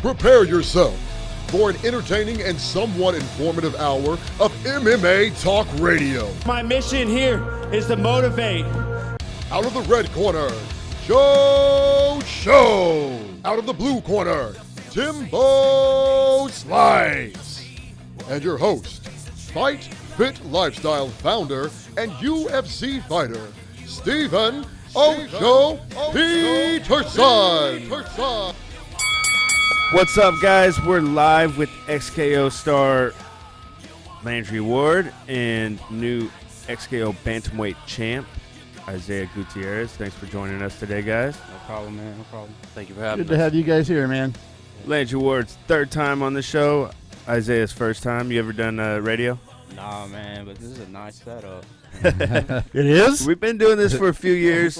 Prepare yourself for an entertaining and somewhat informative hour of MMA Talk Radio. My mission here is to motivate. Out of the red corner, Joe Show. Out of the blue corner, Timbo Slice. And your host, Fight Fit Lifestyle founder and UFC fighter, Stephen Ocho Peterson. What's up, guys? We're live with XKO star Landry Ward and new XKO bantamweight champ Isaiah Gutierrez. Thanks for joining us today, guys. No problem, man. No problem. Thank you for having Good to have you guys here, man. Landry Ward's third time on the show. Isaiah's first time. You ever done radio? Nah, man, but this is a nice setup. It is? We've been doing this for a few years.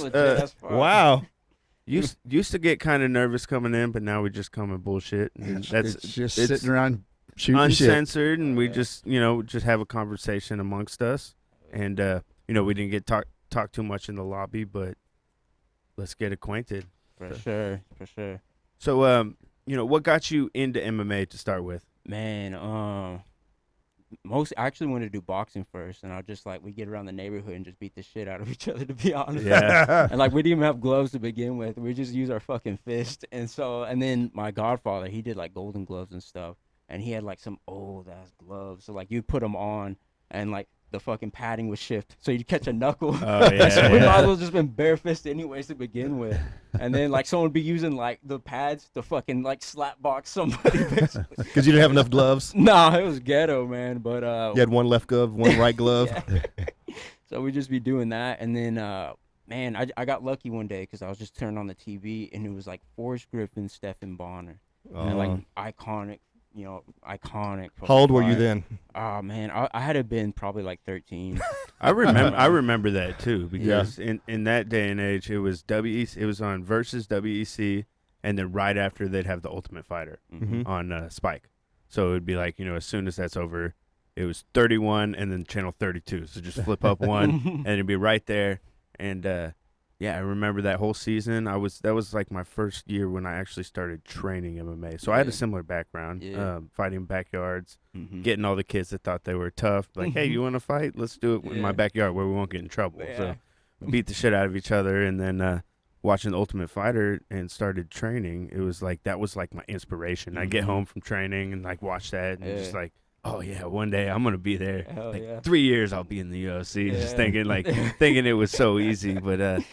Wow. Used to get kind of nervous coming in, but now we just come and bullshit. And It's just sitting around shooting uncensored, and we just have a conversation amongst us. And we didn't get talk too much in the lobby, but let's get acquainted. For sure. So, what got you into MMA to start with? Man, I actually wanted to do boxing first, and I was just like, we get around the neighborhood and just beat the shit out of each other, to be honest. Yeah. And like, we didn't even have gloves to begin with. We just use our fucking fist. And then my godfather, he did like golden gloves and stuff, and he had like some old ass gloves. So like, you put them on, and like the fucking padding would shift, so you'd catch a knuckle. Oh, yeah. So we might as well just been barefisted anyways to begin with. And then like someone would be using like the pads to fucking like slap box somebody, basically. Because you didn't have enough gloves? Nah, it was ghetto, man. But You had one left glove, one right glove? Yeah. So we just be doing that. And then man, I got lucky one day because I was just turning on the TV, and it was like Forrest Griffin, Stephen Bonner, and like iconic. How old were you then? Oh man, I had to been probably like 13. I remember that too, because in that day and age, it was WEC. It was on Versus WEC, and then right after they'd have the Ultimate Fighter on Spike. So it would be like, as soon as that's over, it was 31 and then channel 32. So just flip up one, and it'd be right there. And I remember that whole season. That was like my first year when I actually started training MMA. So I had a similar background, fighting backyards, getting all the kids that thought they were tough. Like, hey, you want to fight? Let's do it in my backyard where we won't get in trouble. Yeah. So we beat the shit out of each other, and then watching the Ultimate Fighter and started training. It was like that was like my inspiration. I get home from training and like watch that and just like, oh yeah, one day I'm gonna be there. Hell yeah. 3 years I'll be in the UFC. Just thinking it was so easy, but.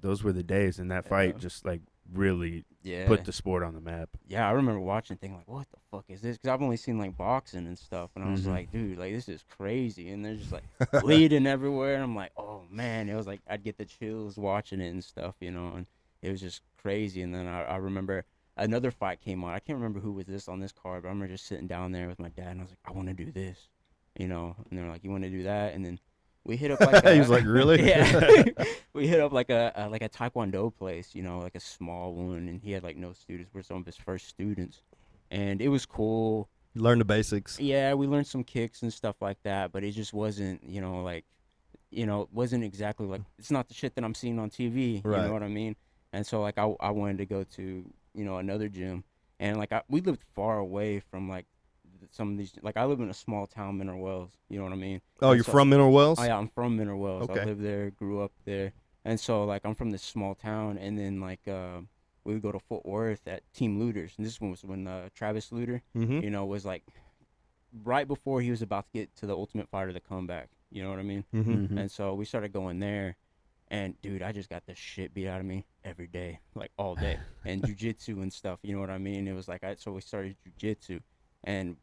Those were the days, and that fight just like really put the sport on the map. Yeah, I remember watching, thinking like, "What the fuck is this?" Because I've only seen like boxing and stuff, and I was like, "Dude, like this is crazy." And there's just like bleeding everywhere, and I'm like, "Oh man!" It was like I'd get the chills watching it and stuff, and it was just crazy. And then I remember another fight came on. I can't remember who was this on this card, but I remember just sitting down there with my dad, and I was like, "I want to do this," And they're like, "You want to do that?" And then we hit up like he was like, really? Yeah. We hit up like a taekwondo place, like a small one, and he had like no students. We're some of his first students, and it was cool. Learn the basics. Yeah, we learned some kicks and stuff like that, but it just wasn't, wasn't exactly like, it's not the shit that I'm seeing on TV. Right. You know what I mean? And so like I wanted to go to another gym, and like we lived far away from like some of these, like I live in a small town, Mineral Wells, you know what I mean? Oh, you're from Mineral Wells? Oh, yeah, I'm from Mineral Wells. Okay. I lived there, grew up there. And so, like, I'm from this small town, and then, like, we would go to Fort Worth at Team Looters. And this one was when Travis Luter, was, like, right before he was about to get to the Ultimate Fighter, the comeback. You know what I mean? And so we started going there. And, dude, I just got the shit beat out of me every day, like, all day. And jiu-jitsu and stuff, you know what I mean? It was like, so we started jiu-jitsu. And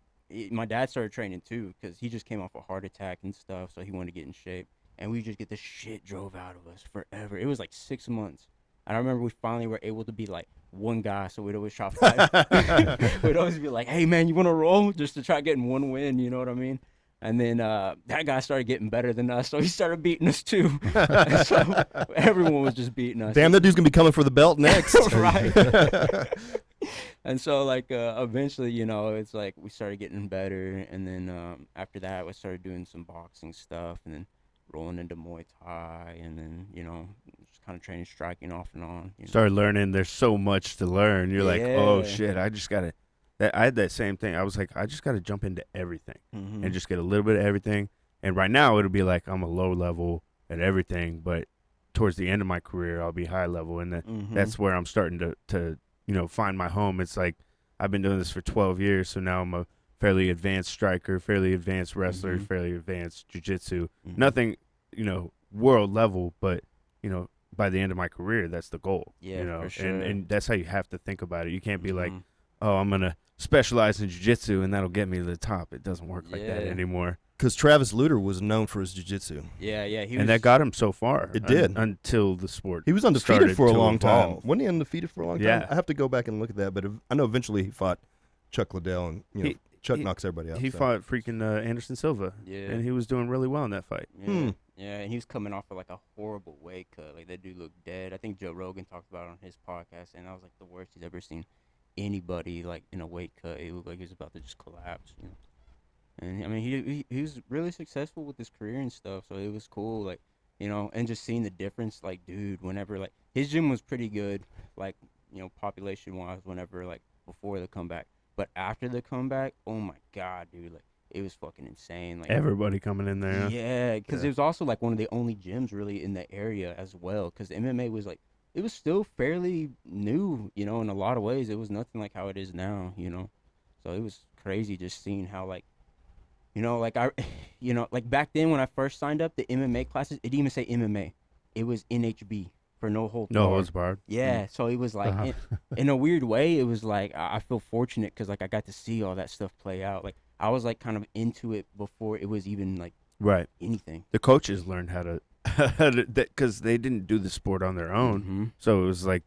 my dad started training too, because he just came off a heart attack and stuff, so he wanted to get in shape, and we just get the shit drove out of us forever. It was like 6 months, and I remember we finally were able to be like one guy, so we'd always try five. We'd always be like, "Hey man, you want to roll?" Just to try getting one win, you know what I mean? And then that guy started getting better than us, so he started beating us too. So everyone was just beating us. Damn, that dude's gonna be coming for the belt next. Right. And so, like, eventually, it's like we started getting better. And then after that, we started doing some boxing stuff, and then rolling into Muay Thai. And then, just kind of training striking off and on. You know? Started learning. There's so much to learn. You're like, oh Yeah. shit, I just gotta. I had that same thing. I was like, I just gotta jump into everything Mhm. and just get a little bit of everything. And right now it'll be like I'm a low level at everything, but towards the end of my career I'll be high level, and that's where I'm starting to find my home. It's like I've been doing this for 12 years, so now I'm a fairly advanced striker, fairly advanced wrestler, fairly advanced jiu-jitsu. Nothing, world level, but by the end of my career, that's the goal. Yeah, for sure. And that's how you have to think about it. You can't be like, oh, I'm gonna specialize in jiu-jitsu and that'll get me to the top. It doesn't work like that Yeah. anymore. Because Travis Luter was known for his jiu-jitsu. Yeah, he was, And that got him so far. It did. Until the sport. He was undefeated started for a to long time. evolve. Wasn't he undefeated for a long time? Yeah. I have to go back and look at that, but I know eventually he fought Chuck Liddell, and He- Chuck he- knocks everybody out. He so. fought freaking Anderson Silva. Yeah. And he was doing really well in that fight. Yeah, yeah, and he was coming off of like a horrible weight cut. Like that dude looked dead. I think Joe Rogan talked about it on his podcast, and that was like the worst he's ever seen anybody like in a weight cut. It looked like he was about to just collapse. And I mean, he was really successful with his career and stuff, so it was cool. Like and just seeing the difference. Like, dude, whenever like his gym was pretty good, like population wise, whenever like before the comeback, but after the comeback, oh my god, dude, like it was fucking insane. Like Everybody coming in there. yeah, because it was also like one of the only gyms really in the area as well. Because MMA was like, it was still fairly new, in a lot of ways. It was nothing like how it is now, So it was crazy just seeing how like, like like back then when I first signed up, the MMA classes, it didn't even say MMA. It was NHB for no holds No barred. holds barred. Yeah, so it was like, in a weird way, it was like, I feel fortunate because like I got to see all that stuff play out. Like I was like kind of into it before it was even like Right. anything. The coaches learned how to because they didn't do the sport on their own. Mhm. So it was like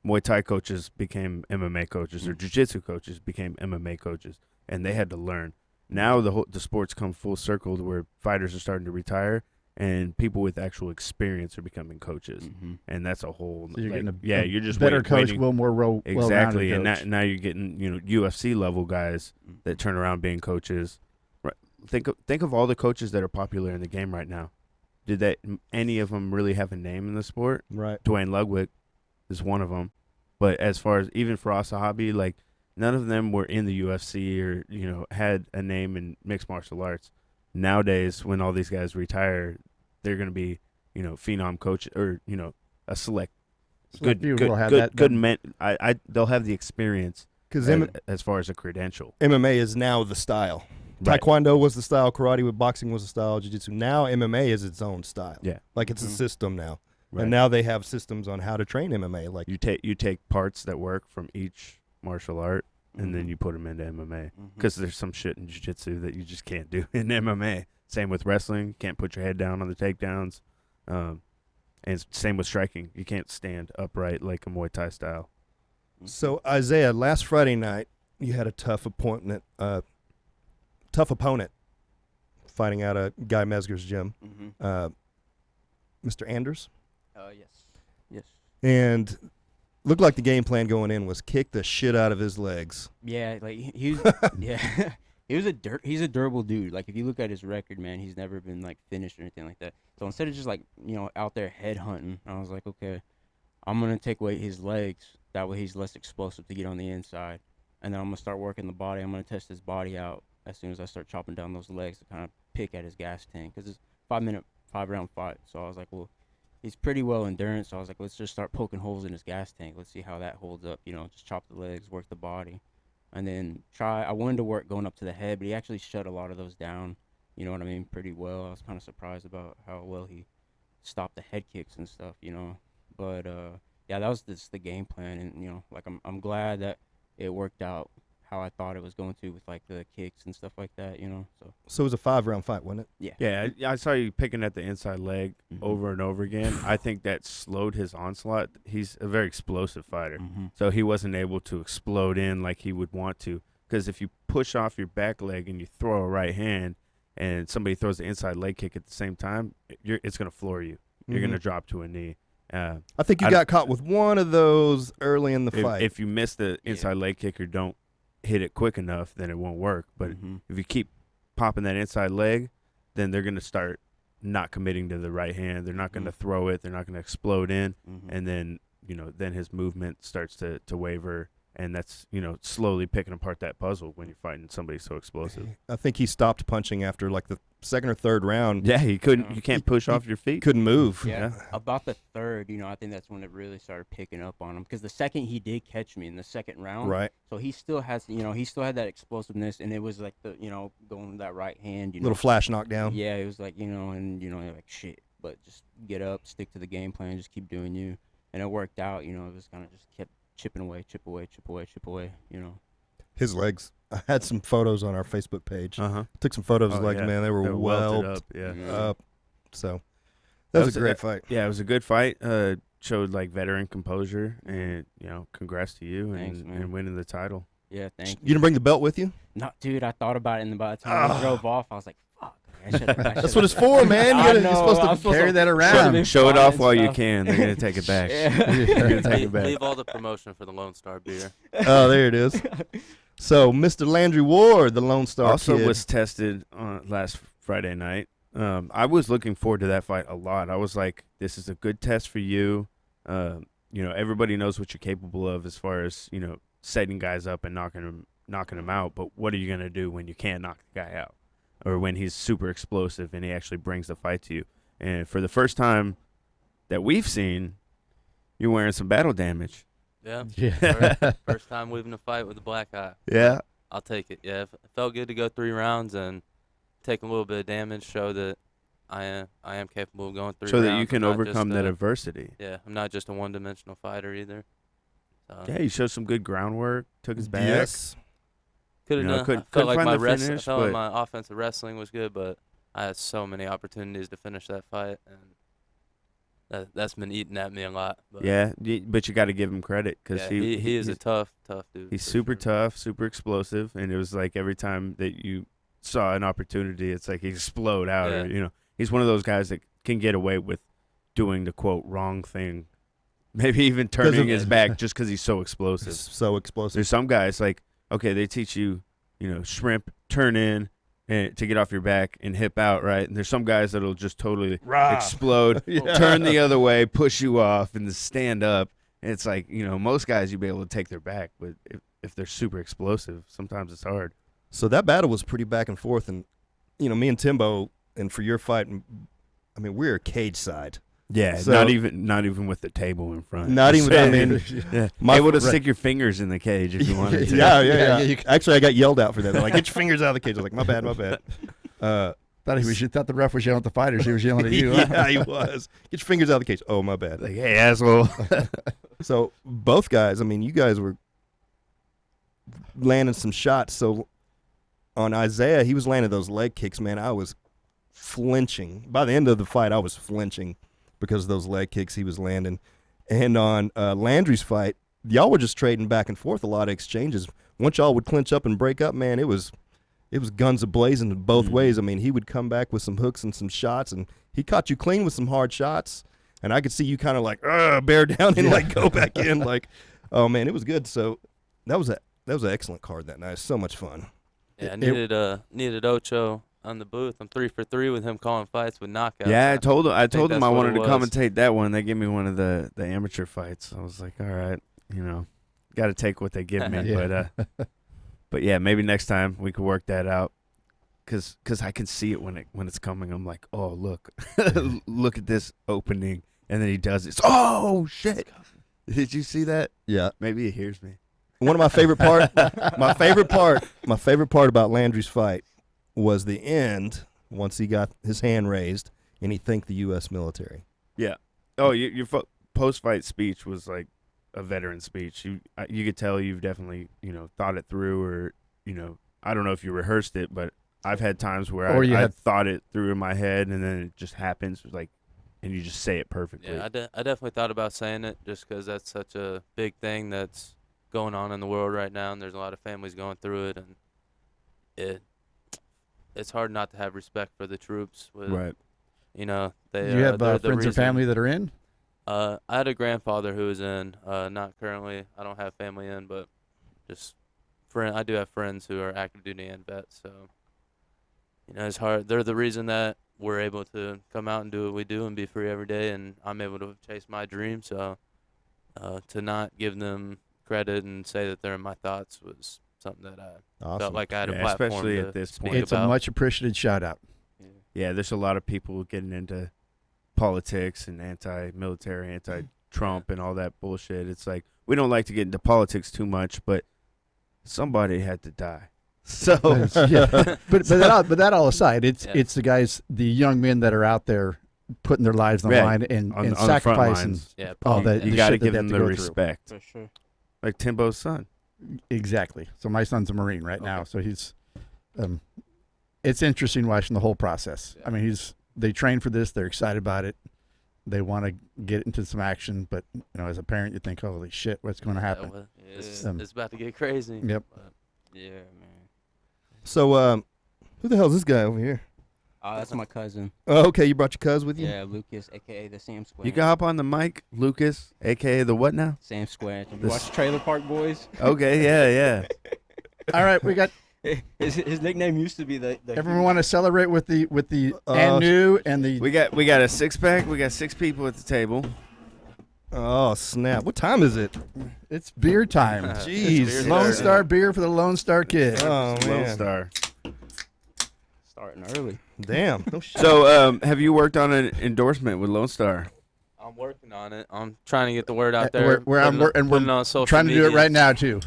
Muay Thai coaches became MMA coaches or Jiu-Jitsu coaches became MMA coaches, and they had to learn. Now the sport's come full circle to where fighters are starting to retire, and people with actual experience are becoming coaches, and that's a whole. So you're like, getting you're just better waiting. coach, well-rounded Exactly, and coach. now you're getting UFC level guys that turn around being coaches. Right. Think of all the coaches that are popular in the game right now. Did any of them really have a name in the sport? Right. Dwayne Ludwig is one of them, but as far as even Firas Zahabi, like none of them were in the UFC or had a name in mixed martial arts. Nowadays, when all these guys retire, they're going to be phenom coach or a select Select few good will have good that- good that- men. They'll have the experience Because as far as a credential. MMA is now the style. Right. Taekwondo was the style. Karate with boxing was the style. Jiu-jitsu. Now MMA is its own style. Yeah. Like it's a system now. Right. And now they have systems on how to train MMA. Like You take parts that work from each martial art and then you put them into MMA because there's some shit in jiu-jitsu that you just can't do in MMA. Same with wrestling, can't put your head down on the takedowns, and same with striking. You can't stand upright like a Muay Thai style. So Isaiah, last Friday night you had a tough opponent fighting out of Guy Mesger's gym, Mr. Anders, Yes. and looked like the game plan going in was kick the shit out of his legs. Yeah, like he's yeah. He's a durable dude. Like if you look at his record, man, he's never been like finished or anything like that. So instead of just like, out there head hunting, I was like, okay, I'm gonna take away his legs. That way he's less explosive to get on the inside. And then I'm gonna start working the body. I'm gonna test his body out as soon as I start chopping down those legs to kind of pick at his gas tank. Because it's 5-round fight. So I was like, well, he's pretty well endurance. So I was like, let's just start poking holes in his gas tank. Let's see how that holds up. Just chop the legs, work the body. And then I wanted to work going up to the head, but he actually shut a lot of those down, you know what I mean, pretty well. I was kind of surprised about how well he stopped the head kicks and stuff, But, yeah, that was just the game plan. And, like I'm glad that it worked out how I thought it was going to with, like, the kicks and stuff like that, So it was a 5-round fight, wasn't it? Yeah. Yeah, I saw you picking at the inside leg over and over again. I think that slowed his onslaught. He's a very explosive fighter, so he wasn't able to explode in like he would want to. Because if you push off your back leg and you throw a right hand and somebody throws the inside leg kick at the same time, it's going to floor you. You're going to drop to a knee. I think you got caught with one of those early in the fight. If you miss the inside leg kick or don't hit it quick enough, then it won't work. But if you keep popping that inside leg, then they're going to start not committing to the right hand. They're not going to throw it. They're not going to explode in. And then, then his movement starts to waver. And that's, slowly picking apart that puzzle when you're fighting somebody so explosive. I think he stopped punching after like the second or third round. Yeah, he couldn't. You can't push off your feet. Couldn't move. Yeah, about the third, I think that's when it really started picking up on him. Because the second he did catch me in the second round, Right. So he still has, he still had that explosiveness, and it was like the, going with that right hand, Little flash knockdown. Yeah, it was like, and you're like shit, but just get up, stick to the game plan, just keep doing you, and it worked out. It was kind of just kept chipping away, chip away. His legs. I had some photos on our Facebook page. Took some photos of legs, man. They were welted well up. Yeah. up. So that was a great fight. Yeah, it was a good fight. Showed like veteran composure, and congrats to you and winning the title. Yeah, thank you. You didn't bring the belt with you? No, dude. I thought about it, and by the time I drove off, I was like, "Fuck." That's what it's for, man. You're supposed to carry that around. Show it off while you can. They're gonna take it back. They're gonna take it back. Leave all the promotion for the Lone Star beer. Oh, there it is. So, Mr. Landry Ward, the Lone Star also kid. was tested last Friday night. I was looking forward to that fight a lot. I was like, this is a good test for you. Everybody knows what you're capable of as far as, setting guys up and knocking them out. But what are you going to do when you can't knock the guy out or when he's super explosive and he actually brings the fight to you? And for the first time that we've seen, you're wearing some battle damage. Yeah. First time weaving a fight with a black eye. Yeah. I'll take it. Yeah, it felt good to go 3 rounds and take a little bit of damage, show that I am capable of going 3 rounds. So that you can overcome that adversity. Yeah, I'm not just a one-dimensional fighter either. So. Yeah, he showed some good groundwork, took his back. Yes. Could have done. Couldn't felt like find my the finish, I felt like but my offensive wrestling was good, but I had so many opportunities to finish that fight, and that's been eating at me a lot. But yeah, but you got to give him credit because he is a tough dude. He's super tough, super explosive, and it was like every time that you saw an opportunity, it's like he explode out. Yeah. Or, he's one of those guys that can get away with doing the quote wrong thing, maybe even turning his back just because he's so explosive. So explosive. There's some guys like, okay, they teach you, shrimp, turn in, and to get off your back and hip out, right? And there's some guys that'll just totally explode, turn the other way, push you off, and then stand up. And it's like, most guys you'll be able to take their back, but if they're super explosive, sometimes it's hard. So that battle was pretty back and forth, and me and Timbo, and for your fight, I mean, we're cage side. Yeah, So- not even with the table in front. Not even. I mean, able to stick your fingers in the cage if you wanted to. Yeah. Actually, I got yelled out for that. They're like, "Get your fingers out of the cage." I was like, "My bad." Thought the ref was yelling at the fighters. He was yelling at you. Yeah, he was. Get your fingers out of the cage. Oh, my bad. Like, hey, asshole. So both guys, I mean, you guys were landing some shots. So on Isaiah, he was landing those leg kicks, man. I was flinching. By the end of the fight, I was flinching because of those leg kicks he was landing. And on Landry's fight, y'all were just trading back and forth, a lot of exchanges. Once y'all would clinch up and break up, man, it was guns a-blazing both ways. I mean, he would come back with some hooks and some shots, and he caught you clean with some hard shots. And I could see you kind of like bear down and like go back in, like, oh man, it was good. So that was an excellent card that night. So much fun. Yeah, I needed Ocho on the booth. I'm 3 for 3 with him calling fights with knockouts. Yeah, I told him that's I what wanted it to was. commentate that one. They gave me one of the amateur fights. I was like, all right, got to take what they give me. But yeah, maybe next time we could work that out. Cause I can see it when it's coming. I'm like, oh look, look at this opening, and then he does it. Oh shit! Did you see that? Yeah. Maybe he hears me. One of my favorite part about Landry's fight was the end once he got his hand raised and he thanked the U.S. military. Yeah. Oh, your post-fight speech was like a veteran speech. You could tell you've definitely thought it through, or I don't know if you rehearsed it, but I've had times where I thought it through in my head, and then it just happens, like, and you just say it perfectly. Yeah, I definitely thought about saying it just because that's such a big thing that's going on in the world right now, and there's a lot of families going through it, and it's hard not to have respect for the troops. Right. They Do you have friends or family that are in? I had a grandfather who was in. Not currently. I don't have family in, but just I do have friends who are active duty and vets. So it's hard. They're the reason that we're able to come out and do what we do and be free every day, and I'm able to chase my dream. So to not give them credit and say that they're in my thoughts was something that I felt like I had a platform especially to at this speak point. It's about. a much appreciated shout out. Yeah, there's a lot of people getting into politics and anti-military, anti-Trump, and all that bullshit. It's like we don't like to get into politics too much, but somebody had to die. So, but that all aside, it's the guys, the young men that are out there putting their lives on the line and on the front sacrificing lines. all that. You got to give them the respect, For sure. like Timbo's son. Exactly. So my son's a Marine right now, so he's. It's interesting watching the whole process. I mean, they train for this. They're excited about it. They want to get into some action, but as a parent, you think, "Holy shit, what's going to happen?" It's about to get crazy. Yep. But Yeah, man. So, who the hell's this guy over here? Oh, that's my cousin. Oh, okay, you brought your cuz with you? Yeah, Lucas, a.k.a. the Sam Square. You can hop on the mic, Lucas, a.k.a. the what now? Sam Square. You watch Trailer Park Boys? Okay, yeah. All right, we got. His nickname used to be the Everyone want to celebrate with the and new and the. We got a 6-pack. We got 6 people at the table. Oh, snap. What time is it? It's beer time. Jeez. Lone Star beer for the Lone Star kid. Oh, Lone man. Star. starting early. Damn. No shit. So, have you worked on an endorsement with Lone Star? I'm working on it. I'm trying to get the word out there. We're on social trying to do it media. right now too.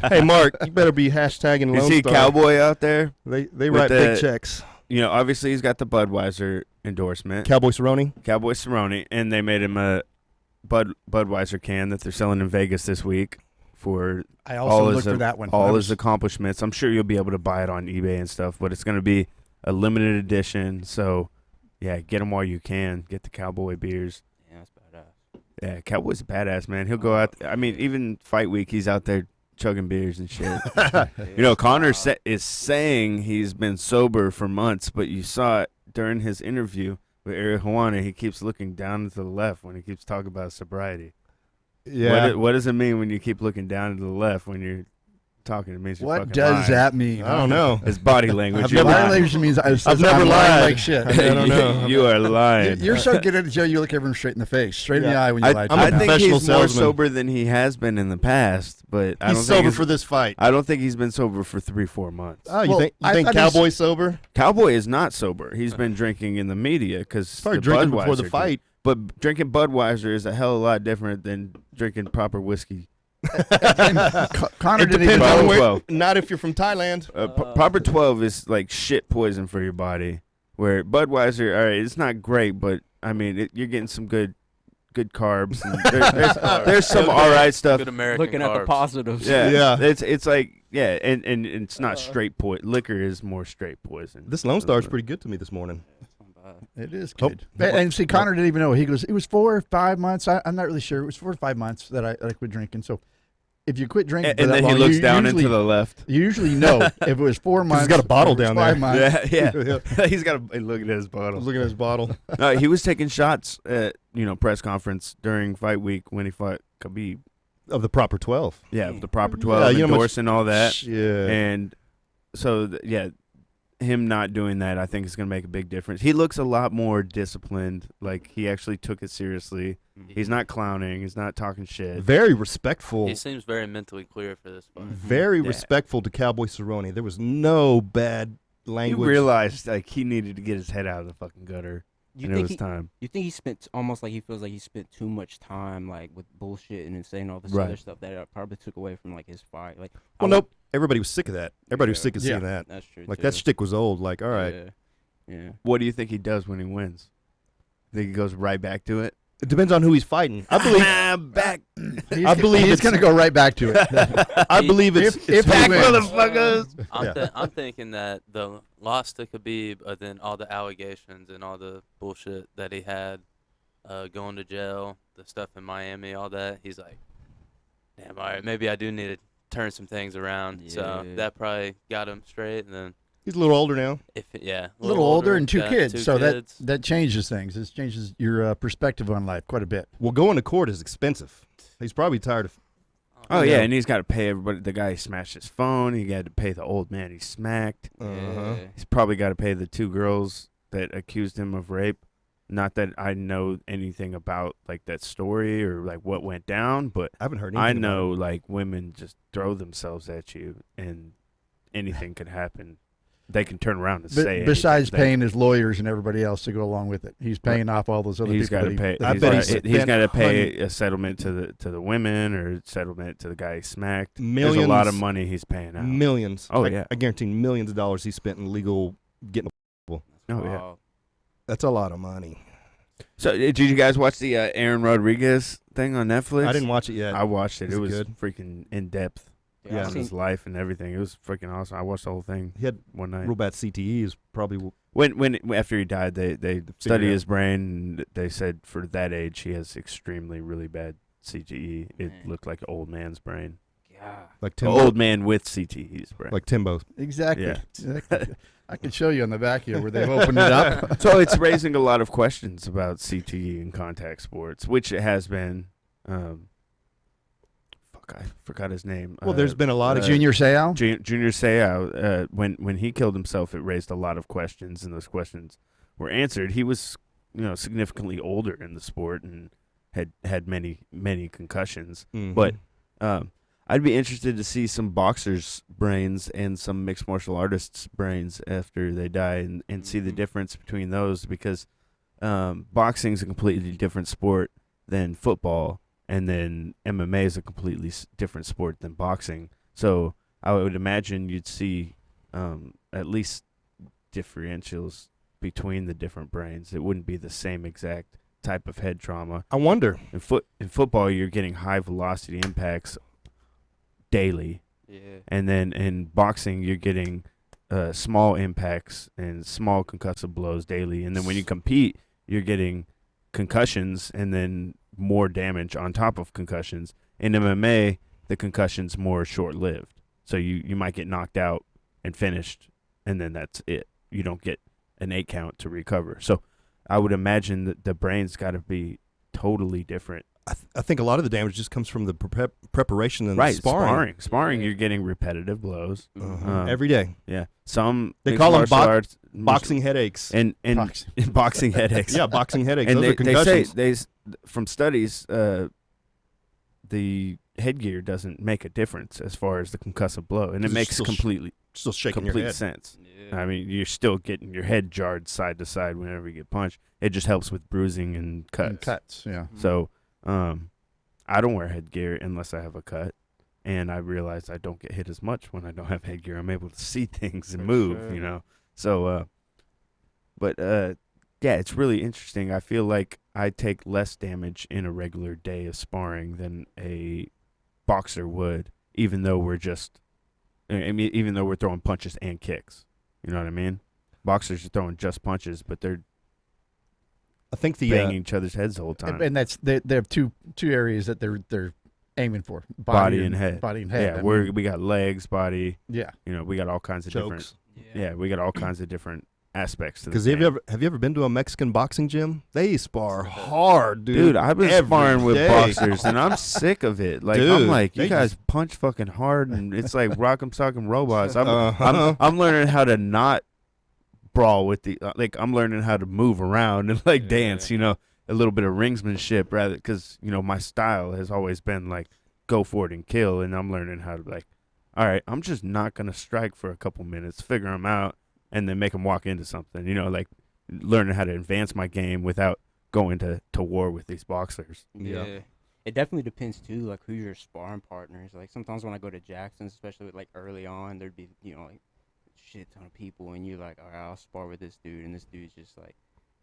Hey, Mark, you better be hashtagging You Lone see Star. Cowboy out there? They with write big the- checks. Obviously he's got the Budweiser endorsement. Cowboy Cerrone. Cowboy Cerrone, and they made him a Budweiser can that they're selling in Vegas this week for I also looked for that one. all his accomplishments. I'm sure you'll be able to buy it on eBay and stuff, but it's going to be a limited edition. So, yeah, get them while you can. Get the Cowboy beers. Yeah, that's badass. Yeah, Cowboy's a badass, man. He'll go out. I mean, even fight week, he's out there chugging beers and shit. Connor is saying he's been sober for months, but you saw it during his interview with Ariel Helwani. He keeps looking down to the left when he keeps talking about sobriety. Yeah. What does it mean when you keep looking down to the left when you're talking? It means you're What fucking does lying. that mean? I don't know. His body language. I've You're never- Body lying. language means I've never I'm lying lied. like shit. I don't know. You are lying. You're so good at it, Joe. You look everyone straight in the face, straight in the Yeah. eye when you lie. I'm a I think professional he's more salesman. sober than he has been in the past, but I don't He's think sober he's- for this fight. I don't think he's been sober for 3-4 months. Oh, you Well, think I thought Cowboy sober? Cowboy is not sober. He's been drinking in the media because Started drinking before the fight. But drinking Budweiser is a hell of a lot different than drinking proper whiskey. Connor It didn't depends even on know. where. Well. Not if you're from Thailand. Proper 12 is like shit poison for your body. Where Budweiser, all right, it's not great, but I mean, you're getting some good carbs. And there's some all right stuff. Good American Looking at the carbs. positives. Yeah, Yeah. It's like and it's not straight poison. Liquor is more straight poison. This Lone Star is pretty good to me this morning. It is Oh. good. And see, Connor didn't even know. He goes, it was 4 or 5 months. I'm not really sure. It was 4 or 5 months that I quit drinking. So if you quit drinking, And for that then he long, looks you down usually, into the left. You usually know if it was 4 months. he's got a bottle or it was down 5 there. months. Yeah. He's got looking at his I bottle. was looking at his bottle. No, he was taking shots at press conference during fight week when he fought Khabib. Of the proper 12. Yeah, the proper 12, you know how much- endorsing all that. Yeah. And so, him not doing that, I think, is going to make a big difference. He looks a lot more disciplined. Like, he actually took it seriously. He's not clowning. He's not talking shit. Very respectful. He seems very mentally clear for this fight. Very Yeah. respectful to Cowboy Cerrone. There was no bad He language. realized, like, he needed to get his head out of the fucking gutter. You And it think was time. You think he spent almost like he feels like he spent too much time like with bullshit and saying all this Right. other stuff that probably took away from like his fight. Like, Well, nope. Everybody was sick of that. Everybody was Yeah. sick of seeing that. That's true. Like, too. that shtick was old. Like, all right. Yeah. What do you think he does when he wins? Think he goes right back to it? It depends on who he's fighting. I believe. back. I believe he's it's- going to go right back to it. I believe it's if who he wins. wins. I'm thinking that the loss to Khabib, then all the allegations and all the bullshit that he had, going to jail, the stuff in Miami, all that. He's like, damn, all right, maybe I do need to turn some things around. So Yeah. that probably got him straight. And then He's a little older now. a A little older and 2 got kids. 2 So kids. that changes things. It changes your perspective on life quite a bit. Well, going to court is expensive. He's probably tired of. Oh, yeah, and he's got to pay everybody. The guy who smashed his phone. He got to pay the old man he smacked. Uh-huh. He's probably got to pay the 2 girls that accused him of rape. Not that I know anything about like that story or like what went down, but I haven't heard I anything. know like women just throw themselves at you and anything could happen. They can turn around and say besides anything. paying his lawyers and everybody else to go along with it, he's paying off all those other He's people. got to pay. I bet He's got to pay a settlement to the women or settlement to the guy he smacked. Millions. There's a lot of money he's paying out. Millions. Oh, I, yeah. I guarantee millions of dollars he spent in legal getting. Oh yeah. Wow. That's a lot of money. So did you guys watch the Aaron Rodriguez thing on Netflix? I didn't watch it yet. I watched it. Is it it was good? freaking in depth Yeah. on his life and everything. It was freaking awesome. I watched the whole thing He had one night. real bad CTE. Is probably When after he died, they studied out. his brain. And they said for that age, he has extremely really bad CTE. It Man. looked like an old man's brain. God. like An Timbo. old man with CTE's brain. Like Timbo. Exactly. Yeah. Exactly. I can show you on the back here where they've opened it up. So it's raising a lot of questions about CTE and contact sports, which it has been. I forgot his name. Well, there's been a lot of Junior Seau. Junior Seau. When he killed himself, it raised a lot of questions, and those questions were answered. He was, significantly older in the sport and had many concussions. Mhm. But I'd be interested to see some boxers' brains and some mixed martial artists' brains after they die and see the difference between those because boxing is a completely different sport than football, and then MMA is a completely different sport than boxing. So I would imagine you'd see at least differentials between the different brains. It wouldn't be the same exact type of head trauma. I wonder. In football, you're getting high velocity impacts daily, Yeah. and then in boxing, you're getting small impacts and small concussive blows daily. And then when you compete, you're getting concussions and then more damage on top of concussions. In MMA, the concussion's more short-lived. So you might get knocked out and finished, and then that's it. You don't get an 8 count to recover. So I would imagine that the brain's got to be totally different. I think a lot of the damage just comes from the preparation and the sparring. Sparring, Yeah. you're getting repetitive blows. Uh-huh. Every day. Yeah. Some They mixed call them martial arts- Boxing headaches. and boxing headaches. Yeah, boxing headaches. And Those are they say concussions. from studies, the headgear doesn't make a difference as far as the concussive blow, and it 'Cause it's makes still Still shaking your complete head. sense. Yeah. I mean, you're still getting your head jarred side to side whenever you get punched. It just helps with bruising and cuts. And cuts. Yeah. So, I don't wear headgear unless I have a cut, and I realize I don't get hit as much when I don't have headgear. I'm able to see things and For move, sure. So, yeah, it's really interesting. I feel like I take less damage in a regular day of sparring than a boxer would, even though we're even though we're throwing punches and kicks. You know what I mean? Boxers are throwing just punches, but they're I think the banging each other's heads the whole time. And that's they have two areas that they're aiming for: Body and head. Body and head. Yeah, I mean, we got legs, body. yeah. We got all kinds of different. chokes. Yeah, we got all kinds of different aspects to the Because game. have you ever been to a Mexican boxing gym? They spar hard, dude. Dude, I've been every sparring with day. boxers, and I'm sick of it. Like, I'm Dude, like, you they guys punch fucking hard, and it's like rock'em sock'em robots. Uh-huh. I'm learning how to not brawl with the I'm learning how to move around and Yeah. dance. A little bit of ringsmanship rather, because my style has always been like go for it and kill, and I'm learning how to all right, I'm just not gonna strike for a couple minutes, figure them out, and then make them walk into something. Learning how to advance my game without going to war with these boxers. Yeah. Yeah. It definitely depends too, like who your sparring partners. Like sometimes when I go to Jackson's, especially with, like early on, there'd be like shit ton of people, and you're like, all right, I'll spar with this dude, and this dude's just like,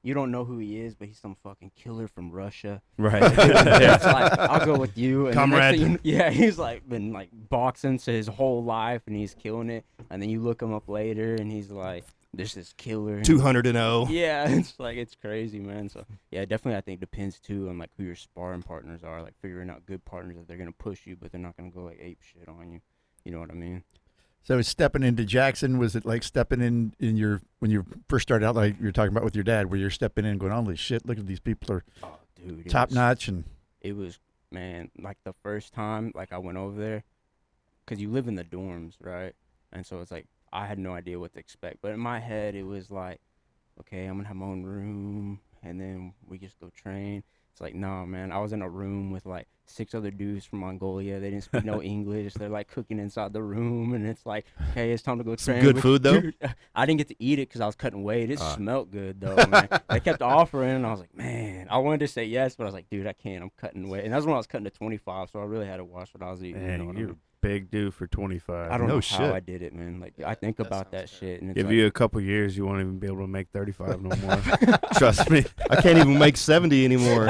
you don't know who he is, but he's some fucking killer from Russia. Right. It's like, I'll go with you. And the next Comrade. thing yeah, he's like been like boxing to his whole life, and he's killing it. And then you look him up later, and he's like, this is killer. And 200-0. yeah, it's crazy, man. So yeah, definitely I think depends too on like who your sparring partners are, like figuring out good partners that they're gonna push you, but they're not gonna go like ape shit on you. You know what I mean? So stepping into Jackson, was it like stepping in when you first started out, like you're talking about with your dad, where you're stepping in and going, holy shit, look at these people are Oh, dude, it top was- notch, and It was, man, like the first time like I went over there, cause you live in the dorms, right? And so it's like I had no idea what to expect, but in my head it was like okay, I'm gonna have my own room, and then we just go train. It's like, nah, man. I was in a room with like 6 other dudes from Mongolia. They didn't speak no English. They're like cooking inside the room, and it's like, okay, it's time to go train. Some good food though. Dude, I didn't get to eat it because I was cutting weight. It smelled good though, man. They kept offering, and I was like, man, I wanted to say yes, but I was like, dude, I can't. I'm cutting weight, and that's when I was cutting to 25, so I really had to watch what I was eating. Man, you know what I you're mean? a big dude for 25. I don't No know shit. how I did it, man. Like I think about that shit, and it's Give like, you a couple years, you won't even be able to make 35 no more. Trust me. I can't even make 70 anymore.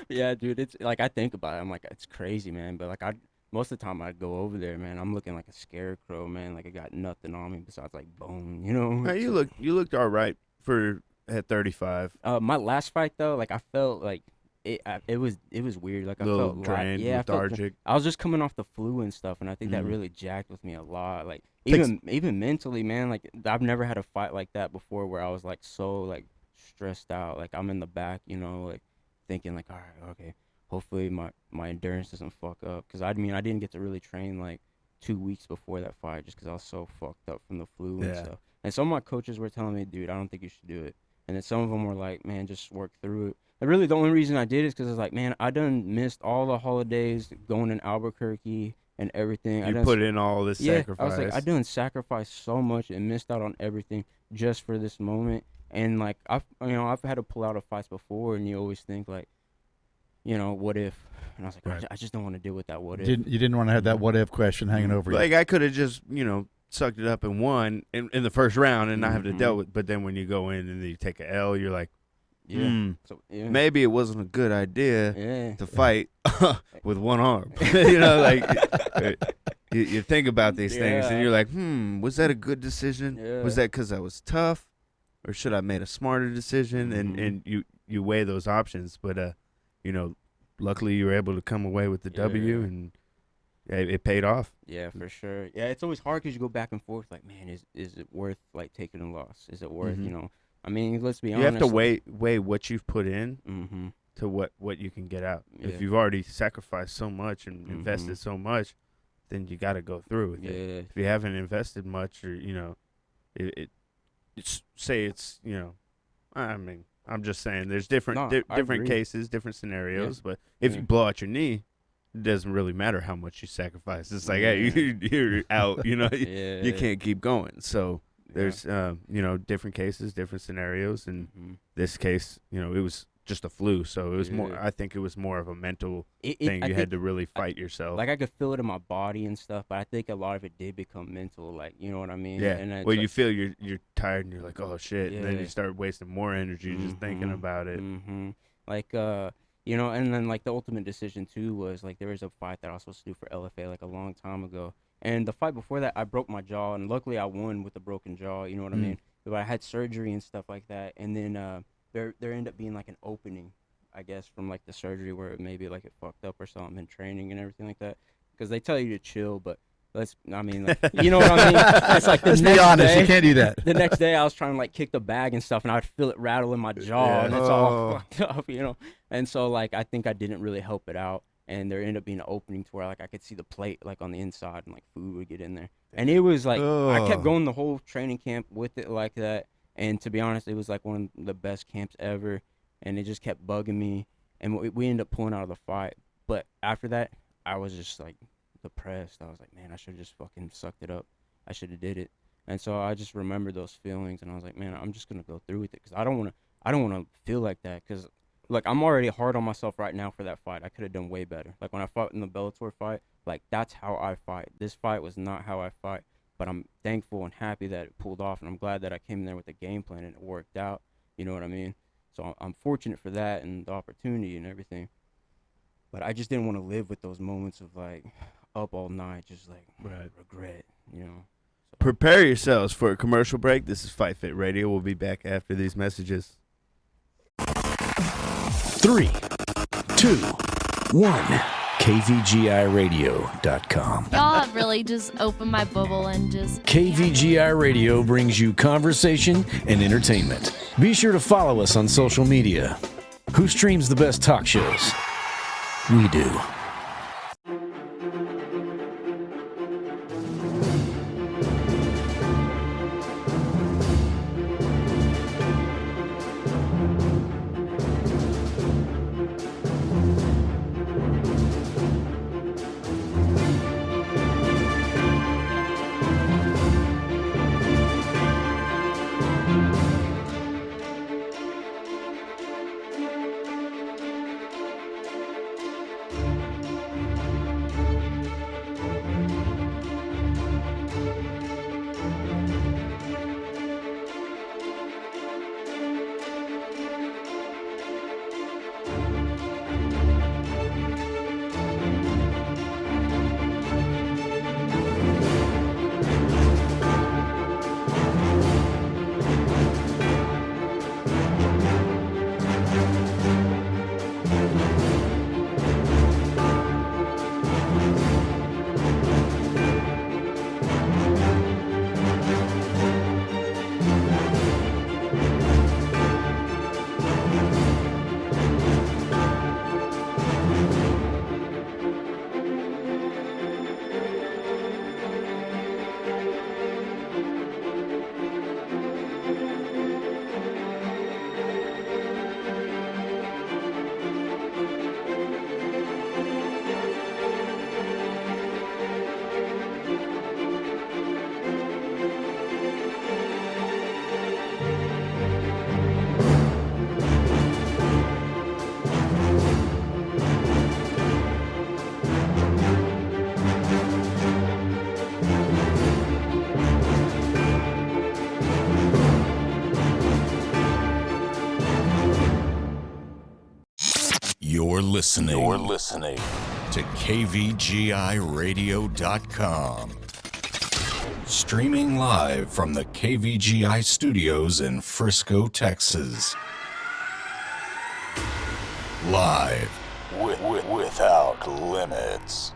yeah, dude, it's like I think about it. I'm like, it's crazy, man. But like most of the time I'd go over there, man. I'm looking like a scarecrow, man. Like I got nothing on me besides like bone, you know. Hey, you looked all right for at 35. My last fight though, like I felt like it was weird. Like I Little felt drained, I felt lethargic. I was just coming off the flu and stuff, and I think that really jacked with me a lot. Like even mentally, man. Like I've never had a fight like that before, where I was like so like stressed out. Like I'm in the back, you know, like thinking like, all right, okay, hopefully my endurance doesn't fuck up. Because I mean, I didn't get to really train like 2 weeks before that fight just because I was so fucked up from the flu and stuff. And some of my coaches were telling me, dude, I don't think you should do it. And then some of them were like, man, just work through it. And really, the only reason I did it is because I was like, man, I done missed all the holidays going in Albuquerque and everything. You put in all this sacrifice. I was like, I done sacrificed so much and missed out on everything just for this moment. And like I've had to pull out of fights before, and you always think like, you know, what if? And I was like, Right. I just don't want to deal with that what if. You didn't want to have that what if question hanging over you. Like I could have just, sucked it up and won in the first round and not have to deal with. But then when you go in and you take a L, you're like, So yeah. maybe it wasn't a good idea Yeah. to fight with one arm. Like you think about these things and Yeah. you're like, was that a good decision? Yeah. Was that because I was tough, or should I have made a smarter decision? And you weigh those options, but luckily you were able to come away with the W, and it paid off. Yeah, for sure. Yeah, it's always hard because you go back and forth. Like, man, is it worth like taking a loss? Is it worth I mean, let's be honest. You have to weigh what you've put in Mm-hmm. to what you can get out. Yeah. If you've already sacrificed so much and invested so much, then you got to go through with it. Yeah. If you haven't invested much, or I mean, I'm just saying there's different different agree. cases, different scenarios. But if you blow out your knee, it doesn't really matter how much you sacrifice. It's like, hey, you're out. You can't keep going. So there's different cases, different scenarios. In this case, it was just a flu, so it was more. I think it was more of a mental thing. You had to really fight yourself. Like I could feel it in my body and stuff, but I think a lot of it did become mental. Like, you know what I mean? Yeah. And Well, you feel you're tired, and you're like, oh shit, and then Yeah. you start wasting more energy just thinking about it. Like and then like the ultimate decision too was like there was a fight that I was supposed to do for LFA like a long time ago, and the fight before that I broke my jaw, and luckily I won with a broken jaw. You know what I mean? But I had surgery and stuff like that, and then there ended up being like an opening, I guess, from like the surgery where it maybe like it fucked up or something in training and everything like that, because they tell you to chill, but you know what I mean? It's like Let's be honest, you can't do that. The next day I was trying to like kick the bag and stuff, and I'd feel it rattle in my jaw, and it's all fucked up, and so like I think I didn't really help it out, and there ended up being an opening to where like I could see the plate like on the inside, and like food would get in there, and it was like I kept going the whole training camp with it like that. And to be honest, it was like one of the best camps ever, and it just kept bugging me. And we ended up pulling out of the fight. But after that, I was just like depressed. I was like, man, I should have just fucking sucked it up. I should have did it. And so I just remember those feelings, and I was like, man, I'm just gonna go through with it because I don't want to feel like that. Because look, I'm already hard on myself right now for that fight. I could have done way better. Like when I fought in the Bellator fight, like that's how I fight. This fight was not how I fight. But I'm thankful and happy that it pulled off, and I'm glad that I came in there with a game plan and it worked out. You know what I mean? So I'm fortunate for that and the opportunity and everything. But I just didn't want to live with those moments of like up all night, just like regret, So. Prepare yourselves for a commercial break. This is Fight Fit Radio. We'll be back after these messages. 3, 2, 1. KVGIRadio.com. Y'all have really just opened my bubble and just... KVGI Radio brings you conversation and entertainment. Be sure to follow us on social media. Who streams the best talk shows? We do. You're listening to KVGIRadio.com. Streaming live from the KVGI studios in Frisco, Texas. Live without limits.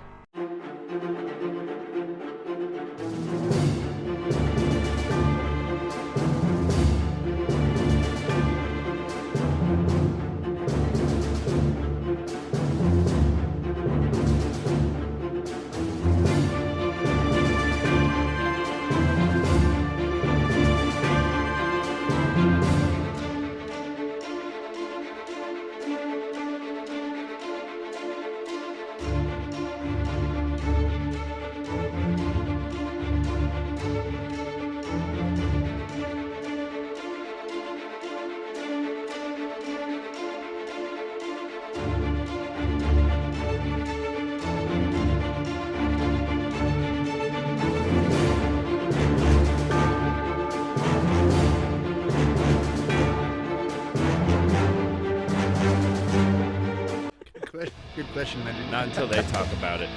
Good question, man. Not until they talk about it.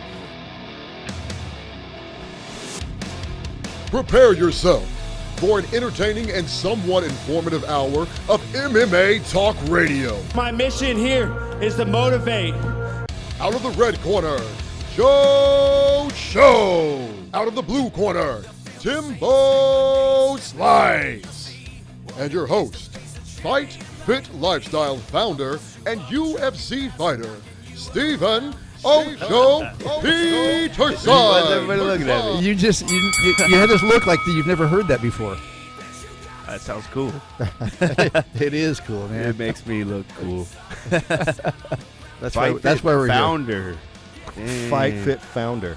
Prepare yourself for an entertaining and somewhat informative hour of MMA Talk Radio. My mission here is to motivate. Out of the red corner, Joe Show. Out of the blue corner, Timbo Slice. And your host, Fight Fit Lifestyle founder and UFC fighter, Stephen Ocho Peterson. Everybody looking at me. You had this look like you've never heard that before. That sounds cool. It is cool, man. It makes me look cool. That's why we're founder. Fight Fit founder.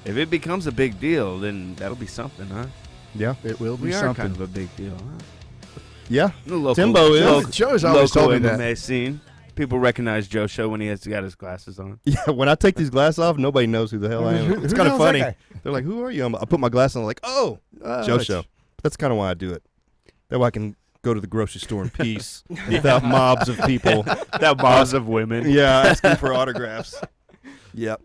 If it becomes a big deal, then that'll be something, huh? Yeah. here. It will be We are something. kind of a big deal, huh? Yeah. The local, Timbo is. local, Joe's always local told me MMA that. scene. People recognize Joe Show when he has got his glasses on. Yeah, when I take these glasses off, nobody knows who the hell I am. Who It's the kind of hell's that funny. guy? They're like, "Who are you?" I put my glasses on, like, "Oh, Joe it's- Show." That's kind of why I do it. That way I can go to the grocery store in peace without mobs of people. That boss of women. Yeah, asking for autographs. Yep.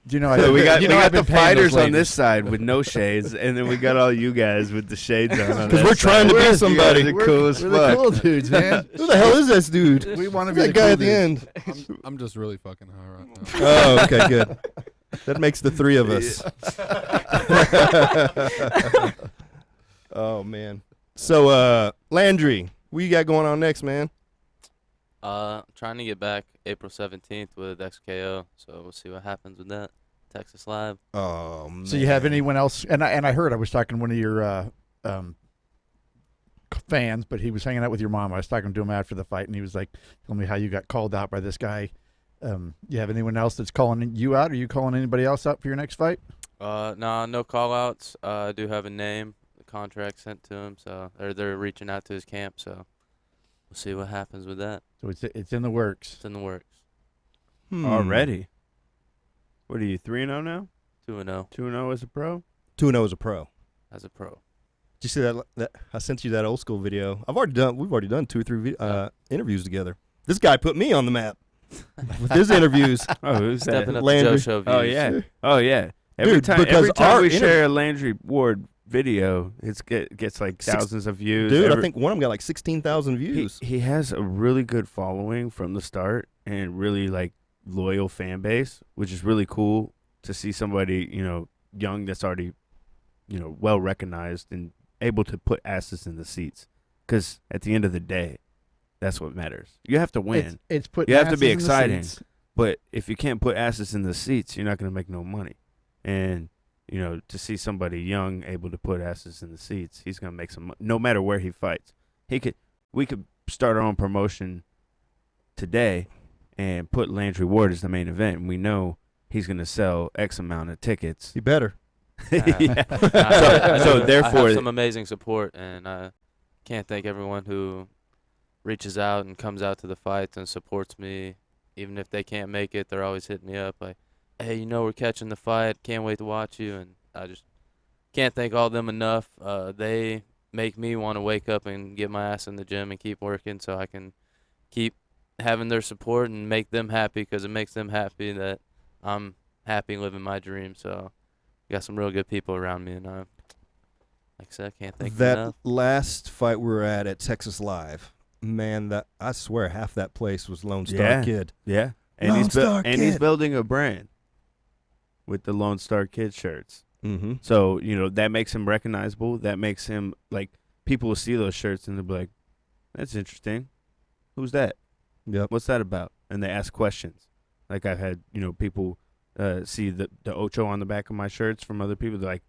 Do you know? So we got I've the been paying those fighters on ladies. this side with no shades, and then we got all you guys with the shades on. Because we're trying to be somebody. We're cool as We're the fuck. cool dudes, man. Who the hell is this dude? We want to be That the guy cool at the dudes. end. I'm just really fucking high right now. Oh, okay, good. That makes the three of us. Oh man. So Landry, what you got going on next, man? Trying to get back April 17th with XKO, so we'll see what happens with that. Texas Live. Oh man. So you have anyone else? And I heard I was talking to one of your fans, but he was hanging out with your mom. I was talking to him after the fight, and he was like, "Tell me how you got called out by this guy." You have anyone else that's calling you out? Are you calling anybody else out for your next fight? No call outs. I do have a name, the contract sent to him, so they're reaching out to his camp, so we'll see what happens with that. So it's in the works. It's in the works. Already. What are you, 3-0 now? 2-0 2-0 as a pro? 2-0 as a pro. as a pro. Did you see that? I sent you that old school video. We've already done 2 or 3 interviews together. This guy put me on the map with his interviews. Oh, who's that? Stepping up to Landry. Joe Show views. Oh, yeah. Oh, yeah. Every Dude, time because our we inter- share a Landry Ward video, it gets like thousands of views. Dude, I think one of them got like 16,000 views. He has a really good following from the start and really like loyal fan base, which is really cool to see somebody, young that's already, well recognized and able to put asses in the seats. Because at the end of the day, that's what matters. You have to win. It's putting You have to be asses in the exciting. seats. But if you can't put asses in the seats, you're not going to make no money. And, to see somebody young able to put asses in the seats, he's going to make some money, no matter where he fights. We could start our own promotion today and put Landry Ward as the main event, and we know he's going to sell X amount of tickets. You better. Yeah. I therefore, have some amazing support, and I can't thank everyone who reaches out and comes out to the fights and supports me. Even if they can't make it, they're always hitting me up like, hey, we're catching the fight. Can't wait to watch you. And I just can't thank all of them enough. They make me want to wake up and get my ass in the gym and keep working so I can keep having their support and make them happy, because it makes them happy that I'm happy living my dream. So got some real good people around me, and like I said, I can't thank that enough. last fight we were at Texas Live, man, that I swear half that place was Lone Star Kid. Yeah, and Lone he's Star and he's Kid. building a brand with the Lone Star Kid shirts. Mm-hmm. So that makes him recognizable. That makes him like people will see those shirts and they'll be like, "That's interesting. Who's that? Yep. What's that about?" And they ask questions. Like I've had people see the Ocho on the back of my shirts from other people. They're like,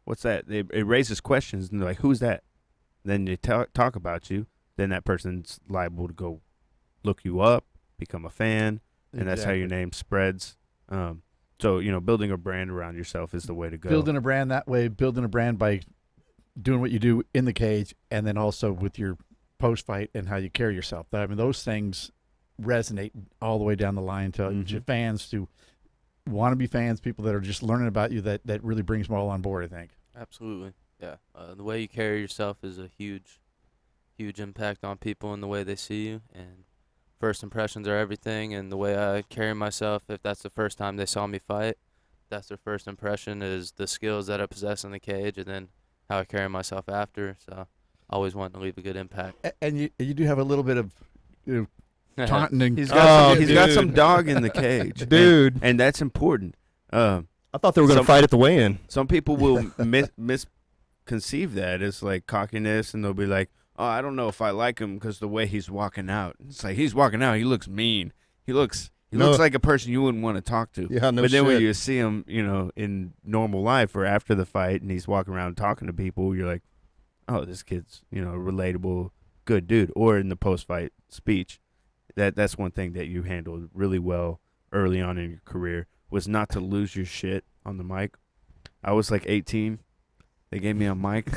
"What's that?" It raises questions and they're like, "Who's that?" Then they talk about you. Then that person's liable to go look you up, become a fan, and that's how your name spreads. So building a brand around yourself is the way to go. Building a brand that way, building a brand by doing what you do in the cage, and then also with your post-fight and how you carry yourself. I mean, those things resonate all the way down the line to fans, to want to be fans, people that are just learning about you. That really brings them all on board, I think. Absolutely, yeah. The way you carry yourself is a huge impact on people and the way they see you. And first impressions are everything, and the way I carry myself, if that's the first time they saw me fight, that's their first impression, is the skills that I possess in the cage, and then how I carry myself after. So I always want to leave a good impact. And you do have a little bit of taunting. And he's got some dog in the cage, dude, and that's important. I thought they were going to fight at the weigh-in. Some people will misconceive that as like cockiness, and they'll be like, "Oh, I don't know if I like him because the way he's walking out." It's like he's walking out. He looks mean. He looks like a person you wouldn't want to talk to. Yeah, no But then when shit. you see him, in normal life or after the fight, and he's walking around talking to people, you're like, "Oh, this kid's a relatable, good dude." Or in the post-fight speech, that's one thing that you handled really well early on in your career, was not to lose your shit on the mic. I was like 18. They gave me a mic.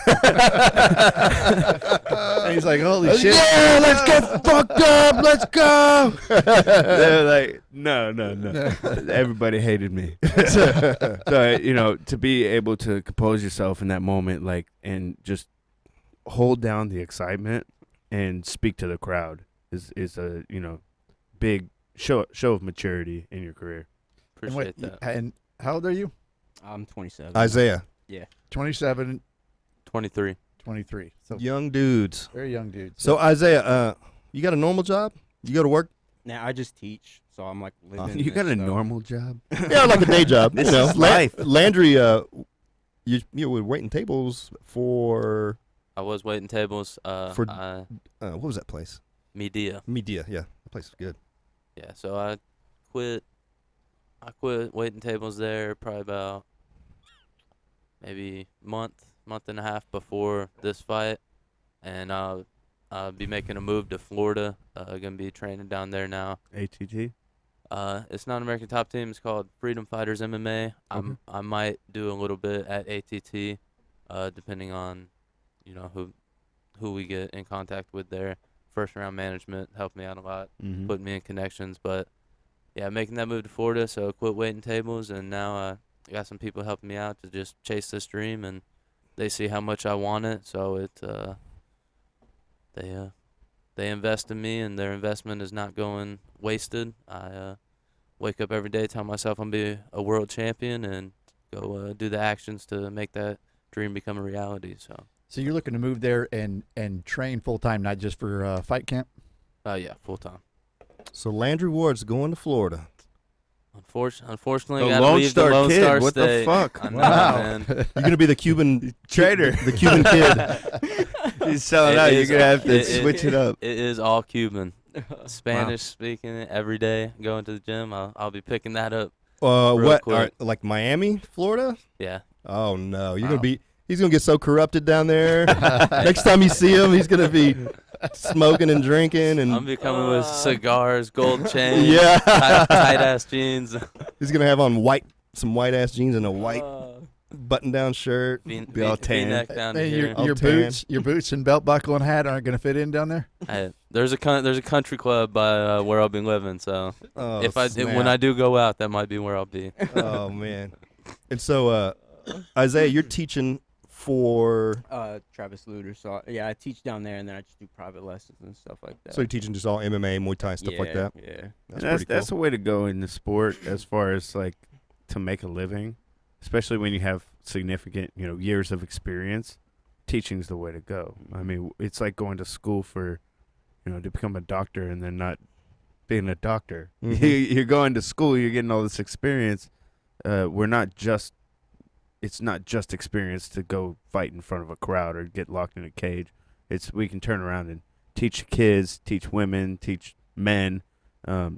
And he's like, "Holy shit. Yeah, let's get fucked up. Let's go." They're like, no. Everybody hated me. So, to be able to compose yourself in that moment, like, and just hold down the excitement and speak to the crowd is a, big show of maturity in your career. Appreciate that. And how old are you? I'm 27. Isaiah. Yeah. 27, 23. 23. So Young dudes. very young dudes. So Isaiah, you got a normal job? You go to work? Now I just teach, so I'm like living. You got this a stuff. normal job? Yeah, like a day job. This is life. Landry, you were waiting tables for I was waiting tables. what was that place? Media. Media, yeah. That place was good. Yeah, so I quit waiting tables there probably about maybe month and a half before this fight, and I'll be making a move to Florida. Gonna be training down there now. ATT? It's not an American Top Team. It's called Freedom Fighters MMA. I might do a little bit at ATT, depending on who we get in contact with there. First round management helped me out a lot, put me in connections. But yeah, making that move to Florida, so quit waiting tables, and now I got some people helping me out to just chase this dream, and they see how much I want it, so it they invest in me, and their investment is not going wasted. I wake up every day telling myself I'm be a world champion, and go do the actions to make that dream become a reality. So you're looking to move there and train full time, not just for fight camp? Yeah, full time. So Landry Ward's going to Florida. Unfortunately, The gotta Lone leave Star the Lone Kid, Star what the State. fuck? I know, Wow. man. You're gonna be the Cuban Trader. the Cuban kid. He's selling It out. You're is- going to have to it- switch it up. It is all Cuban. Spanish speaking every day. Going to the gym. I'll be picking that up. Real What? quick. Like Miami, Florida? Yeah. Oh no, you're Wow. gonna be. He's gonna get so corrupted down there. Next time you see him, he's gonna be smoking and drinking, and I'm be coming with cigars, gold chain, Yeah. tight ass jeans. he's gonna have on some white ass jeans and a white button-down shirt. Be all tan. V-neck down Hey, here. All your tan. boots and belt buckle and hat aren't going to fit in down there? Hey, there's a country club by where I'll be living, so Oh, when snap. I do go out, that might be where I'll be. Oh man. And so Isaiah, you're teaching for. Travis Luter. So yeah, I teach down there, and then I just do private lessons and stuff like that. So you're teaching just all MMA, Muay Thai, stuff like that? Yeah. That's the way to go in the sport as far as like to make a living, especially when you have significant, years of experience. Teaching's the way to go. I mean, it's like going to school for, to become a doctor and then not being a doctor. You're going to school, you're getting all this experience. It's not just experience to go fight in front of a crowd or get locked in a cage. We can turn around and teach kids, teach women, teach men,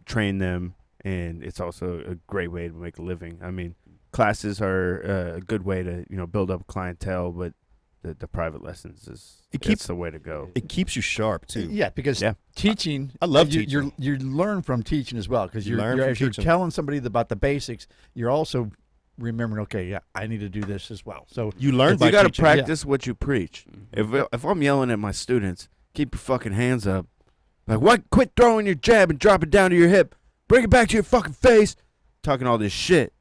train them, and it's also a great way to make a living. I mean, classes are a good way to build up clientele, but the private lessons it's the way to go. It keeps you sharp too. Yeah, because teaching, I love teaching. You learn from teaching as well, because you're telling somebody about the basics. You're also remembering, okay, yeah, I need to do this as well. So you learn. You got to practice what you preach. If I'm yelling at my students, keep your fucking hands up. Like, what? Quit throwing your jab and drop it down to your hip. Bring it back to your fucking face. Talking all this shit.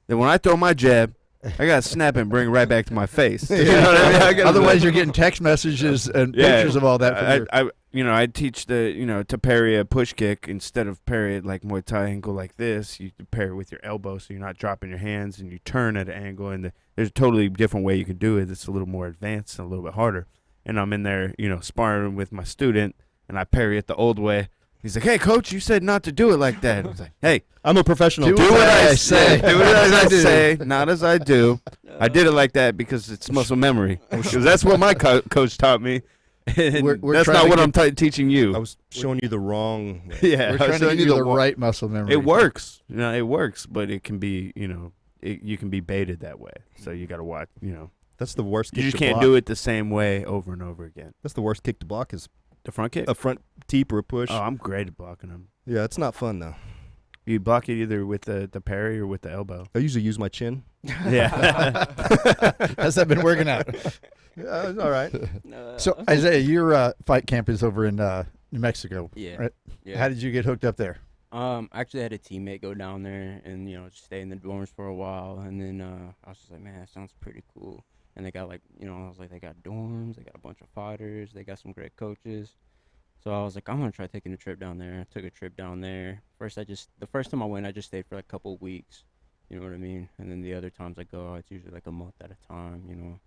Then when I throw my jab, I gotta snap it and bring it right back to my face. You know what I mean? Otherwise, you're getting text messages and pictures of all that. I teach to parry a push kick, instead of parry it like Muay Thai and go like this, you parry it with your elbow, so you're not dropping your hands, and you turn at an angle. And there's a totally different way you can do it. It's a little more advanced and a little bit harder. And I'm in there, sparring with my student, and I parry it the old way. He's like, "Hey, coach, you said not to do it like that." I was like, "Hey, I'm a professional. Do what I say. Do what I say, not as I do." I did it like that because it's muscle memory. Because that's what my coach taught me. That's not what I'm teaching you. I was showing you the wrong way. Yeah, we're trying to give you the right muscle memory. It works. It works, but it can be, you can be baited that way. So you got to watch. That's the worst. You kick just to can't block. do it the same way over and over again. That's the worst kick to block is the front kick. A front teep or a push. Oh, I'm great at blocking them. Yeah, it's not fun though. You block it either with the parry or with the elbow. I usually use my chin. Yeah. How's that been working out? Yeah, it's all right. So, Isaiah, your fight camp is over in New Mexico, Yeah. right? Yeah. How did you get hooked up there? Actually, I had a teammate go down there and just stay in the dorms for a while, and then I was just like, man, that sounds pretty cool. And they got I was like, they got dorms, they got a bunch of fighters, they got some great coaches. So I was like, I'm gonna try taking a trip down there. I took a trip down there. The first time I went, I just stayed for like a couple of weeks. You know what I mean? And then the other times I go, it's usually like a month at a time.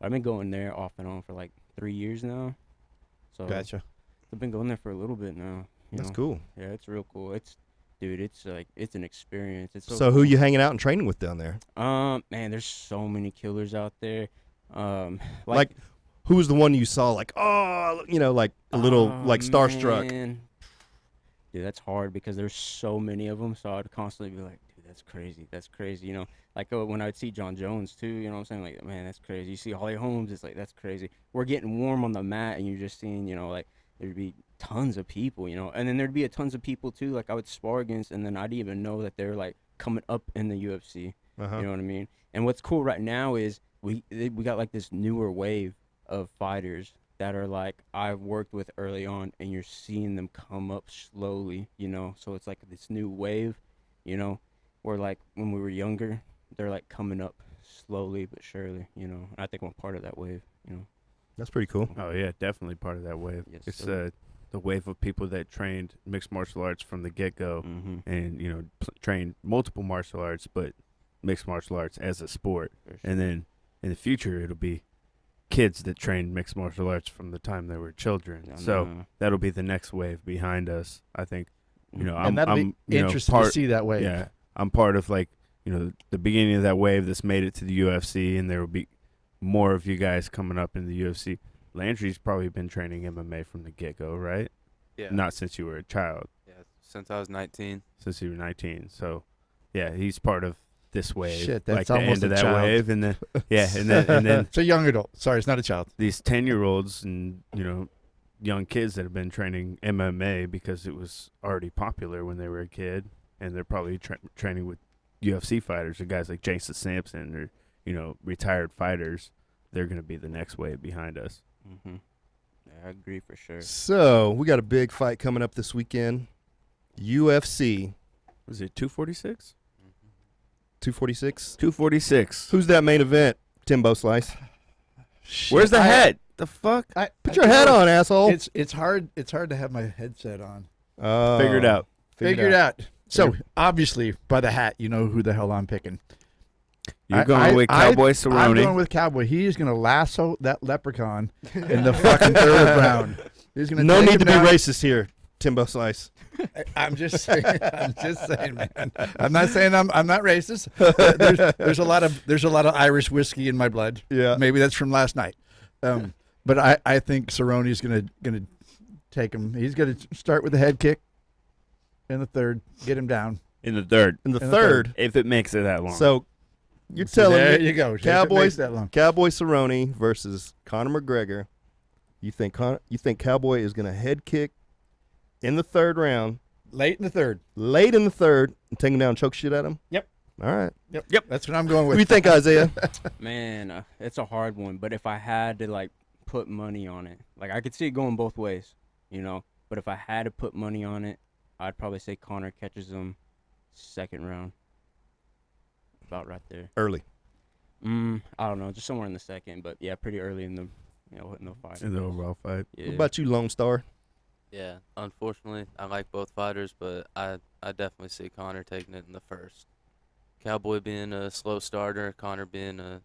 I've been going there off and on for like 3 years now. So Gotcha. I've been going there for a little bit now. That's cool. Yeah, it's real cool. It's an experience. It's so who cool. you hanging out and training with down there? Man, there's so many killers out there. Like who was the one you saw like, like a little like starstruck? Man. Dude, that's hard because there's so many of them. So I'd constantly be like, dude, that's crazy. That's crazy. Like when I would see John Jones too, you know what I'm saying? Like, man, that's crazy. You see Holly Holmes, it's like, that's crazy. We're getting warm on the mat and you're just seeing, like there'd be tons of people, and then there'd be tons of people too. Like I would spar against, and then I didn't even know that they're like coming up in the UFC. Uh-huh. You know what I mean? And what's cool right now is we got like this newer wave of fighters that are like I've worked with early on, and you're seeing them come up slowly, So it's like this new wave, where like when we were younger, they're like coming up slowly but surely, And I think I'm part of that wave, That's pretty cool. Oh yeah, definitely part of that wave. Yes, It's sir. the wave of people that trained mixed martial arts from the get-go, and trained multiple martial arts, but mixed martial arts as a sport. For sure. And then in the future, it'll be kids that trained mixed martial arts from the time they were children. So that'll be the next wave behind us. I think, And that'll be interesting to see that wave. Yeah, I'm part of like the beginning of that wave that's made it to the UFC, and there will be more of you guys coming up in the UFC. Landry's probably been training MMA from the get-go, right? Yeah. Not since you were a child. Yeah, since I was 19. Since you were 19. So, yeah, he's part of this wave. Shit, that's like the almost end of a that child. wave, and then and then It's a young adult. Sorry, it's not a child. these 10-year-olds and young kids that have been training MMA because it was already popular when they were a kid, and they're probably training with UFC fighters or guys like Jason Sampson or retired fighters. They're going to be the next wave behind us. Mm-hmm. Yeah, I agree for sure. So we got a big fight coming up this weekend. UFC. Was it 246? 246. 246. Who's that main event? Timbo Slice. Where's the hat? The fuck? Put your hat on, asshole. It's hard to have my headset on. Figure it out. Figure it out. So obviously, by the hat, you know who the hell I'm picking. You're going with Cowboy I'm Cerrone. going with Cowboy. He is going to lasso that leprechaun in the fucking third round. He's going No take need him to be down. racist here, Timbo Slice. I'm just saying. I'm just saying, man. I'm not saying I'm not racist. There's a lot of Irish whiskey in my blood. Yeah. Maybe that's from last night. But I think Cerrone's gonna take him. He's gonna start with a head kick in the third, get him down. In the third. In the third, if it makes it that long. So you're telling there me you go. Cowboy That long. Cerrone versus Conor McGregor. You think Cowboy is going to head kick in the third round, Late in the third. and take him down and choke shit at him? Yep. All right. Yep. That's what I'm going What with. do you think, Isaiah? Man, it's a hard one. But if I had to like put money on it, like I could see it going both ways, you know. But if I had to put money on it, I'd probably say Conor catches him second round. About right there. Early. I don't know, just somewhere in the second, but yeah, pretty early in the fight. in the overall fight. Yeah. What about you, Lone Star? Yeah, unfortunately, I like both fighters, but I definitely see Conor taking it in the first. Cowboy being a slow starter, Conor being a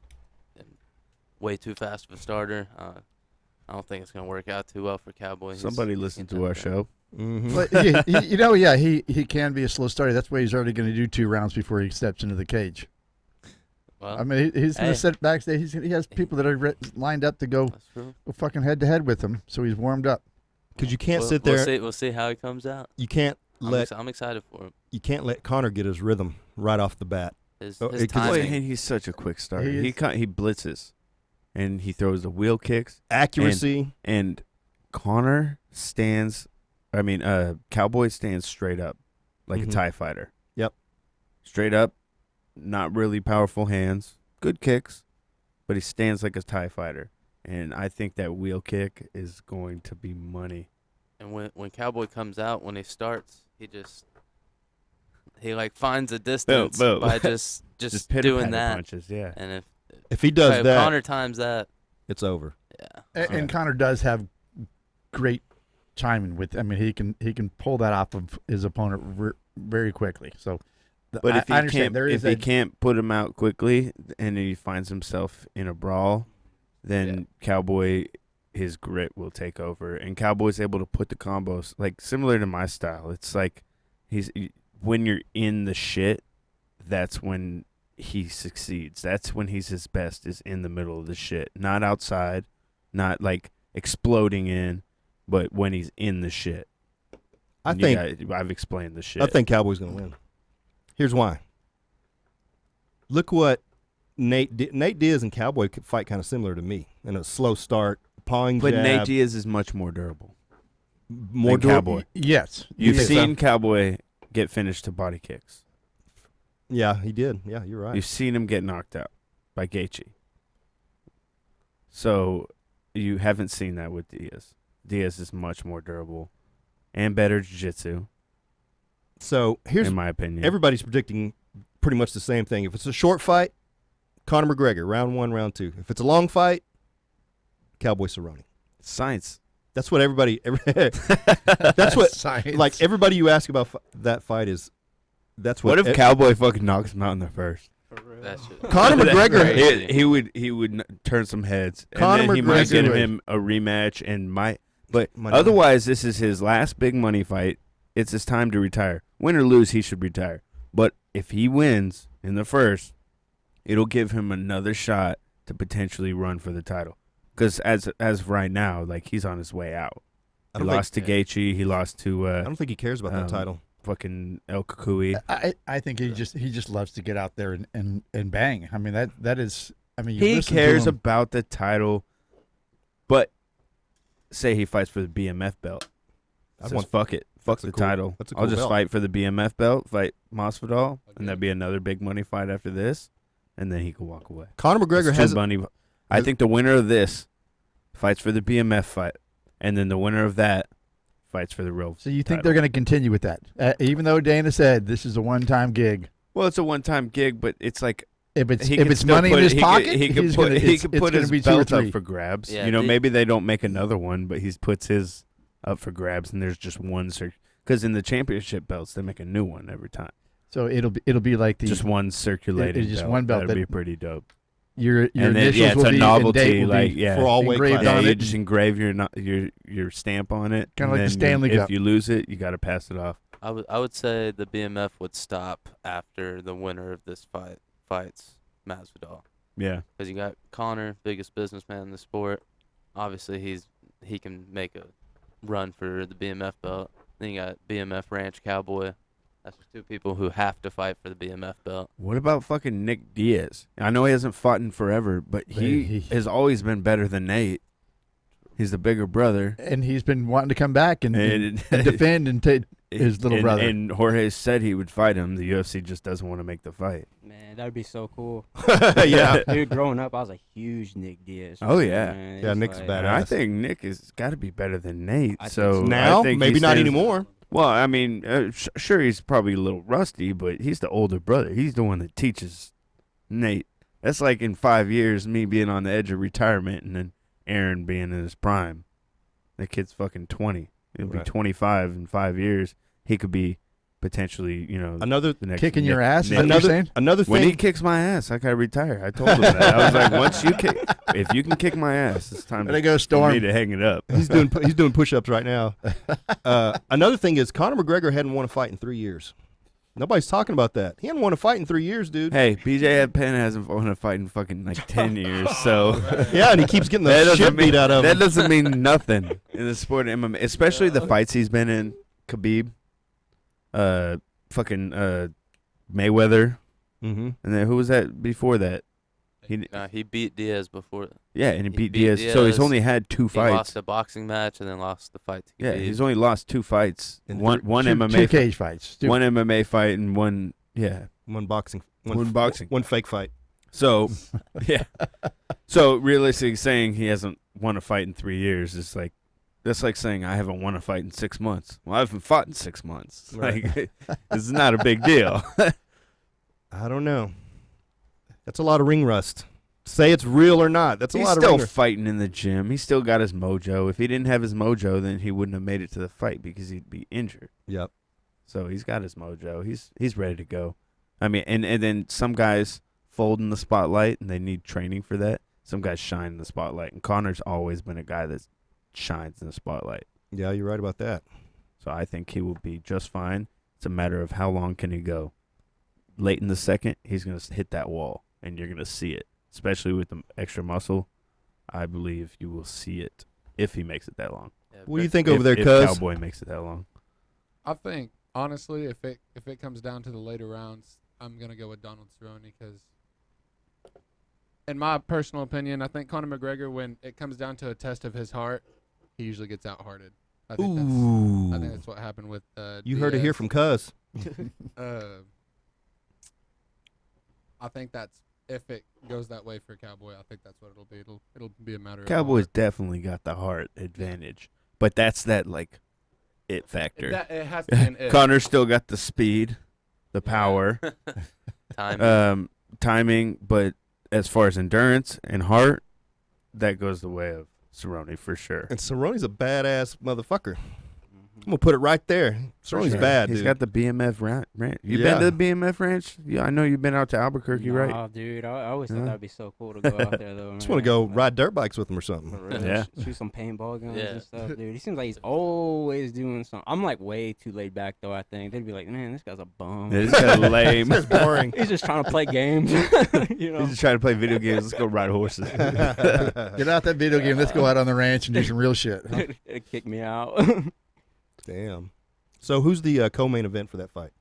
way too fast of a starter. I don't think it's going to work out too well for Cowboy. Somebody listen to our show. Mm-hmm. But he can be a slow starter. That's why he's already going to do 2 rounds before he steps into the cage. Well, I mean, he's going to sit backstage. He has people that are lined up to go fucking head to head with him, so he's warmed up. Because you can't sit there. We'll see how he comes out. You can't I'm excited for him. You can't let Conor get his rhythm right off the bat. His Well, timing. and he's such a quick starter. He He blitzes, and he throws the wheel kicks. Accuracy. And Conor stands. I mean, Cowboy stands straight up, like a TIE fighter. Yep. Straight up, not really powerful hands, good kicks, but he stands like a TIE fighter. And I think that wheel kick is going to be money. And when Cowboy comes out, when he starts, he like finds a distance Boom. by just doing that. Punches, yeah. And if he does that, Conor times that, it's over. Yeah. And Conor does have great timing with. I mean, he can pull that off of his opponent very quickly. So, But if I he can't, there is he can't put him out quickly, and he finds himself in a brawl, then Cowboy, his grit will take over, and Cowboy's able to put the combos like similar to my style. It's like when you're in the shit, that's when he succeeds. That's when he's his best, is in the middle of the shit, not outside, not like exploding in, but when he's in the shit. I've explained the shit. I think Cowboy's going to win. Here's why. Look what Nate Diaz and Cowboy could fight kind of similar to me in a slow start, pawing But jab. Nate Diaz is much more durable. More than Cowboy. Yes. You've think seen so? Cowboy get finished to body kicks. Yeah, he did. Yeah, you're right. You've seen him get knocked out by Gaethje. So you haven't seen that with Diaz. Diaz is much more durable and better jiu-jitsu, So here's in my opinion. everybody's predicting pretty much the same thing. If it's a short fight, Conor McGregor, round 1, round 2. If it's a long fight, Cowboy Cerrone. Science. That's what everybody. That's what Science. like everybody you ask about that fight is. That's what. What if Cowboy fucking knocks him out in the first? that shit. Conor McGregor? Crazy. He would turn some heads, and Conor then he might McGregor get would. him a rematch, and but Money. otherwise, this is his last big money fight. It's his time to retire. Win or lose, he should retire. But if he wins in the first, it'll give him another shot to potentially run for the title. Because as of right now, like, he's on his way out. I He don't lost to Gaethje. He lost to I don't think he cares about that title. fucking El Kukui. I think he just loves to get out there and bang. I mean that is. I mean, you He listen to cares him. about the title, but say he fights for the BMF belt. I'd Says, want- fuck it. Fuck that's a the cool- title. that's a I'll cool just belt. fight for the BMF belt, fight Masvidal, and that'd be another big money fight after this, and then he could walk away. Conor McGregor It's has two money. I think the winner of this fights for the BMF fight, and then the winner of that fights for the real. So you think title. they're going to continue with that, even though Dana said this is a one-time gig? Well, it's a one-time gig, but it's like If He it's could still money in put- his he pocket, could- he could he's put gonna, he it's, could it's put gonna his be 2 or belt up 3. for grabs. Yeah, you know, the- maybe they don't make another one, but he puts his up for grabs, and there's just one because in the championship belts they make a new one every time. So it'll be like the Just one circulating just belt. one belt That'd that- be pretty dope. your And then, initials yeah, it's will a be novelty, and date will like be yeah, For all weight engraved yeah, on you it. just engrave your stamp on it. Kinda and like the then Stanley if Cup. you lose it, you got to pass it off. I would say the BMF would stop after the winner of this fights Masvidal. Yeah, Because you got Conor, biggest businessman in the sport. Obviously, he can make a run for the BMF belt. Then you got BMF Ranch Cowboy. That's just 2 people who have to fight for the BMF belt. What about fucking Nick Diaz? I know he hasn't fought in forever, but he has always been better than Nate. He's the bigger brother. And he's been wanting to come back and And- defend and take his little brother. And Jorge said he would fight him. The UFC just doesn't want to make the fight. Man, that would be so cool. Yeah. Dude, growing up, I was a huge Nick Diaz. Oh, fan, yeah. man. Yeah, It's Nick's like- badass. And I think Nick has got to be better than Nate. I think So so. Now, I think maybe he not stands- anymore. Well, I mean, sure, he's probably a little rusty, but he's the older brother. He's the one that teaches Nate. That's like in 5 years, me being on the edge of retirement and then Aaron being in his prime. That kid's fucking 20. He'll be Right. 25 in 5 years. He could be potentially, Another the next Kicking your Nick- ass, is Nick- that what you're saying? another When he thing. kicks my ass, I gotta retire. I told him that. I was like, once you kick, if you can kick my ass, it's time There they to, go, for Storm. me to hang it up. He's doing push-ups right now. Another thing is Conor McGregor hadn't won a fight in 3 years. Nobody's talking about that. He hadn't won a fight in 3 years, dude. Hey, BJ Penn hasn't won a fight in fucking like 10 years, so Yeah, and he keeps getting that the doesn't shit beat out of that him. doesn't mean nothing in the sport of MMA, especially the fights he's been in. Khabib, fucking Mayweather, Mm-hmm. and then who was that before that? He beat Diaz before. Yeah, and he beat beat Diaz. So he's Diaz. only had 2 He fights. lost a boxing match and then lost the fight to Yeah, Khabib. he's only lost 2 fights. And One two MMA cage fights. one MMA fight and one One boxing. One boxing. One fake fight. So yeah. So realistically saying he hasn't won a fight in 3 years is like that's like saying I haven't won a fight in 6 months. Well, I haven't fought in 6 months. Right. Like this is not a big deal. I don't know. That's a lot of ring rust. Say it's real or not. That's a He's lot of still ring rust. fighting in the gym. He's still got his mojo. If he didn't have his mojo, then he wouldn't have made it to the fight because he'd be injured. Yep. So he's got his mojo. He's ready to go. I mean, and then some guys fold in the spotlight and they need training for that. Some guys shine in the spotlight, and Conor's always been a guy that shines in the spotlight. Yeah, you're right about that. So I think he will be just fine. It's a matter of how long can he go. Late in the second, he's going to hit that wall, and you're going to see it, especially with the extra muscle. I believe you will see it if he makes it that long. Yeah, What do you Vic- think over there, If cuz? Cowboy makes it that long. I think honestly, if it comes down to the later rounds, I'm gonna go with Donald Cerrone because, in my personal opinion, I think Conor McGregor, when it comes down to a test of his heart, he usually gets out-hearted. I think that's what happened with. You heard it here Diaz. from cuz. I think that's if it goes that way for Cowboy. I think that's what it'll be. It'll be a matter Cowboy's of definitely got the heart advantage, but that's that like it factor. it has to be an if. Connor's still got the speed, the power, Timing. timing, but as far as endurance and heart, that goes the way of Cerrone for sure. And Cerrone's a badass motherfucker. I'm gonna put it right there. Cerrone's Sure. bad, He's dude. got the BMF ranch. You Yeah. been to the BMF ranch? Yeah, I know you've been out to Albuquerque, right? Nah, dude, I always thought Yeah. that'd be so cool to go out there though. Just want to go ride dirt bikes with him or something. For real. Yeah. Shoot some paintball guns Yeah. and stuff, dude. He seems like he's always doing something. I'm like way too laid back though. I think they'd be like, man, this guy's a bum. It's kind of lame. It's boring. He's just trying to play games, you know. He's just trying to play video games. Let's go ride horses. Get out that video game. Let's go out on the ranch and do some real shit. Huh? It'd kick me out. Damn. So who's the co-main event for that fight?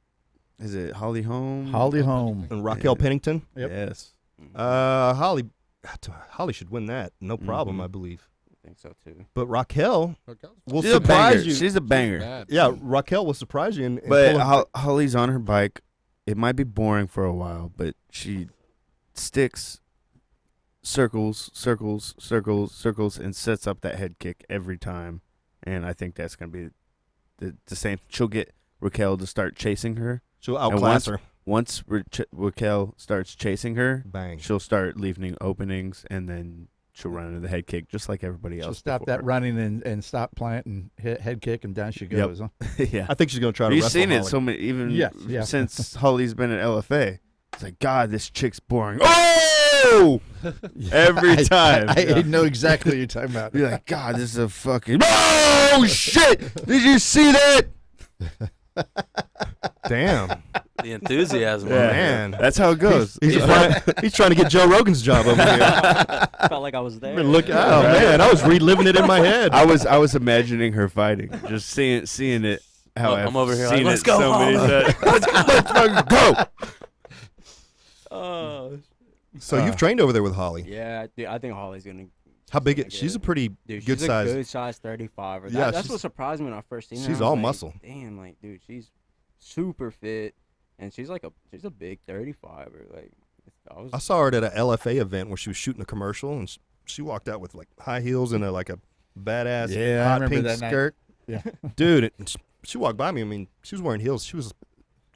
Is it Holly Holm? Holly Holm. And Raquel Yeah. Pennington? Yep. Yes. Holly should win that. No problem, Mhm. I believe. I think so too. But Raquel will She's a banger. surprise you. She's a banger. Bad. Yeah, Raquel will surprise you. And But pull a- Holly's on her bike. It might be boring for a while, but she sticks circles, circles, circles, circles, and sets up that head kick every time. And I think that's going to be the same. She'll get Raquel to start chasing her. she'll And outclass her. once Raquel starts chasing her, Bang. she'll start leaving openings, and then she'll run into the head kick just like everybody She'll else. stop that running and stop planting, head kick, and down she goes. Huh? Yeah. I think she's going to try to You've wrestle seen it Holly. so many, even Yes, yeah. since Holly's been at LFA. It's like, God, this chick's boring. Oh! Every time. I know exactly what you're talking about. You're like, God, this is a fucking. Oh, shit! Did you see that? Damn. The enthusiasm. Yeah, man. That's how it goes. He's trying to get Joe Rogan's job over here. Felt like I was there. Look, oh man, I was reliving it in my head. I was imagining her fighting, just seeing it. How I'm I've over here seen like, let's it go, so many Holly. times. Let's fucking go. Oh, So you've trained over there with Holly. yeah. Dude, I think Holly's gonna. How big? gonna She's get a pretty Dude, good she's size. a good size 35. Or Yeah, that's she's- what surprised me when I first seen her. she's I was all like, muscle. Damn, like, dude, she's super fit, and she's a big 35 or like. I saw her at an LFA event where she was shooting a commercial, and she walked out with like high heels and a badass Yeah, I hot remember pink that night. skirt. Yeah. Dude, she walked by me. I mean, she was wearing heels. She was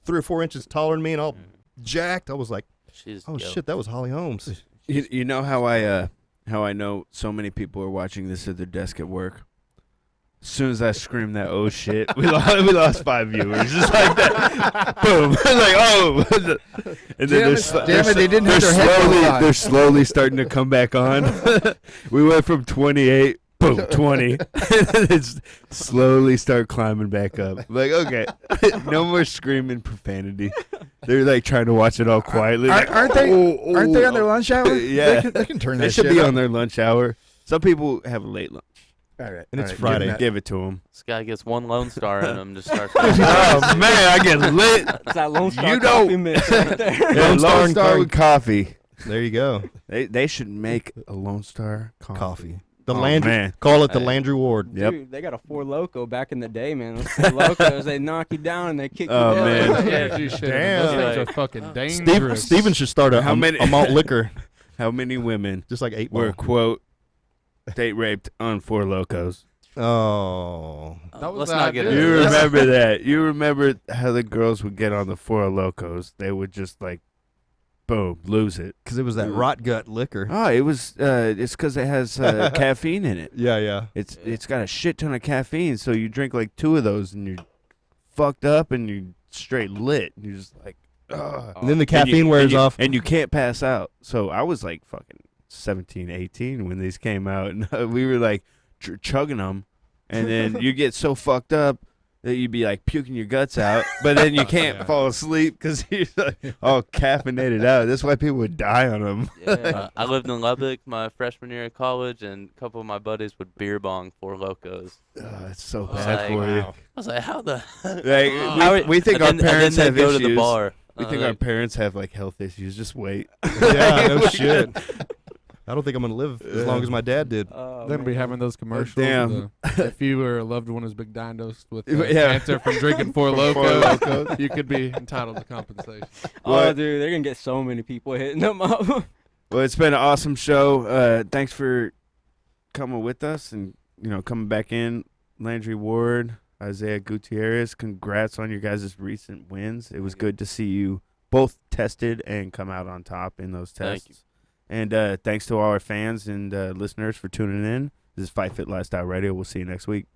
3 or 4 inches taller than me and all jacked. I was like, She's oh shit, that was Holly Holmes. You know how I know so many people are watching this at their desk at work. As soon as I scream that oh shit, we lost 5 viewers just like that. Boom, like oh, and then Damn it, they didn't have their headphones on. they're slowly starting to come back on. We went from 28, boom, 20. It's slowly start climbing back up. Like okay, no more screaming profanity. They're like trying to watch it all quietly. Like, Aren't they on their lunch hour? Yeah. They can turn that They should shit be up. on their lunch hour. Some people have a late lunch. All right. And it's all right, Friday. give 'em that. Give it to them. This guy gets one Lone Star in him to start. Oh man, I get lit. It's that Lone Star You coffee don't- mix right there. Yeah, Lone Star Lone and Star Curry. with coffee. There you go. They should make a Lone Star Coffee. The Oh, Landry. man. Call it the Hey. Landry Ward. Yep. Dude, they got a 4 Loco back in the day, man. Those 4 Locos, they knock you down and they kick you Oh, down. man. Energy shit. Damn. Those things Like- are fucking dangerous. Steven should start a How many- malt liquor, How many women just like 8 were Ball. quote date raped on Four Locos? Oh, That was Let's the not get idea. into You this. remember that? You remember how the girls would get on the Four Locos? They would just like, boom, lose it. because it was that rot gut liquor. Oh, it was. It's because it has caffeine in it. Yeah, yeah. It's got a shit ton of caffeine. So you drink like 2 of those and you're fucked up and you're straight lit. And you're just like, ugh. And then the And you- caffeine wears and you- off. and you can't pass out. So I was like fucking 17, 18 when these came out, and we were like chugging them, and then you get so fucked up that you'd be like puking your guts out, but then you can't fall asleep because you're like all caffeinated out. That's why people would die on them. I lived in Lubbock my freshman year of college, and a couple of my buddies would beer bong 4 Locos. It's so I was bad like, for you. I was like, how the? Like, we think and our then, parents and then have they'd go issues. to the bar. We think our parents have like health issues. Just wait. Yeah, no shit. I don't think I'm gonna live as long as my dad did. Oh, Then be man. having those commercials. Damn. If you were a loved one who's big diagnosed with Yeah. cancer from drinking 4 Locos, you could be entitled to compensation. Oh, What? dude, they're gonna get so many people hitting them up. Well, it's been an awesome show. Thanks for coming with us and coming back in. Landry Ward, Isaiah Gutierrez, congrats on your guys' recent wins. It was good to see you both tested and come out on top in those tests. Thank you. And thanks to all our fans and listeners for tuning in. This is Fight Fit Lifestyle Radio. We'll see you next week.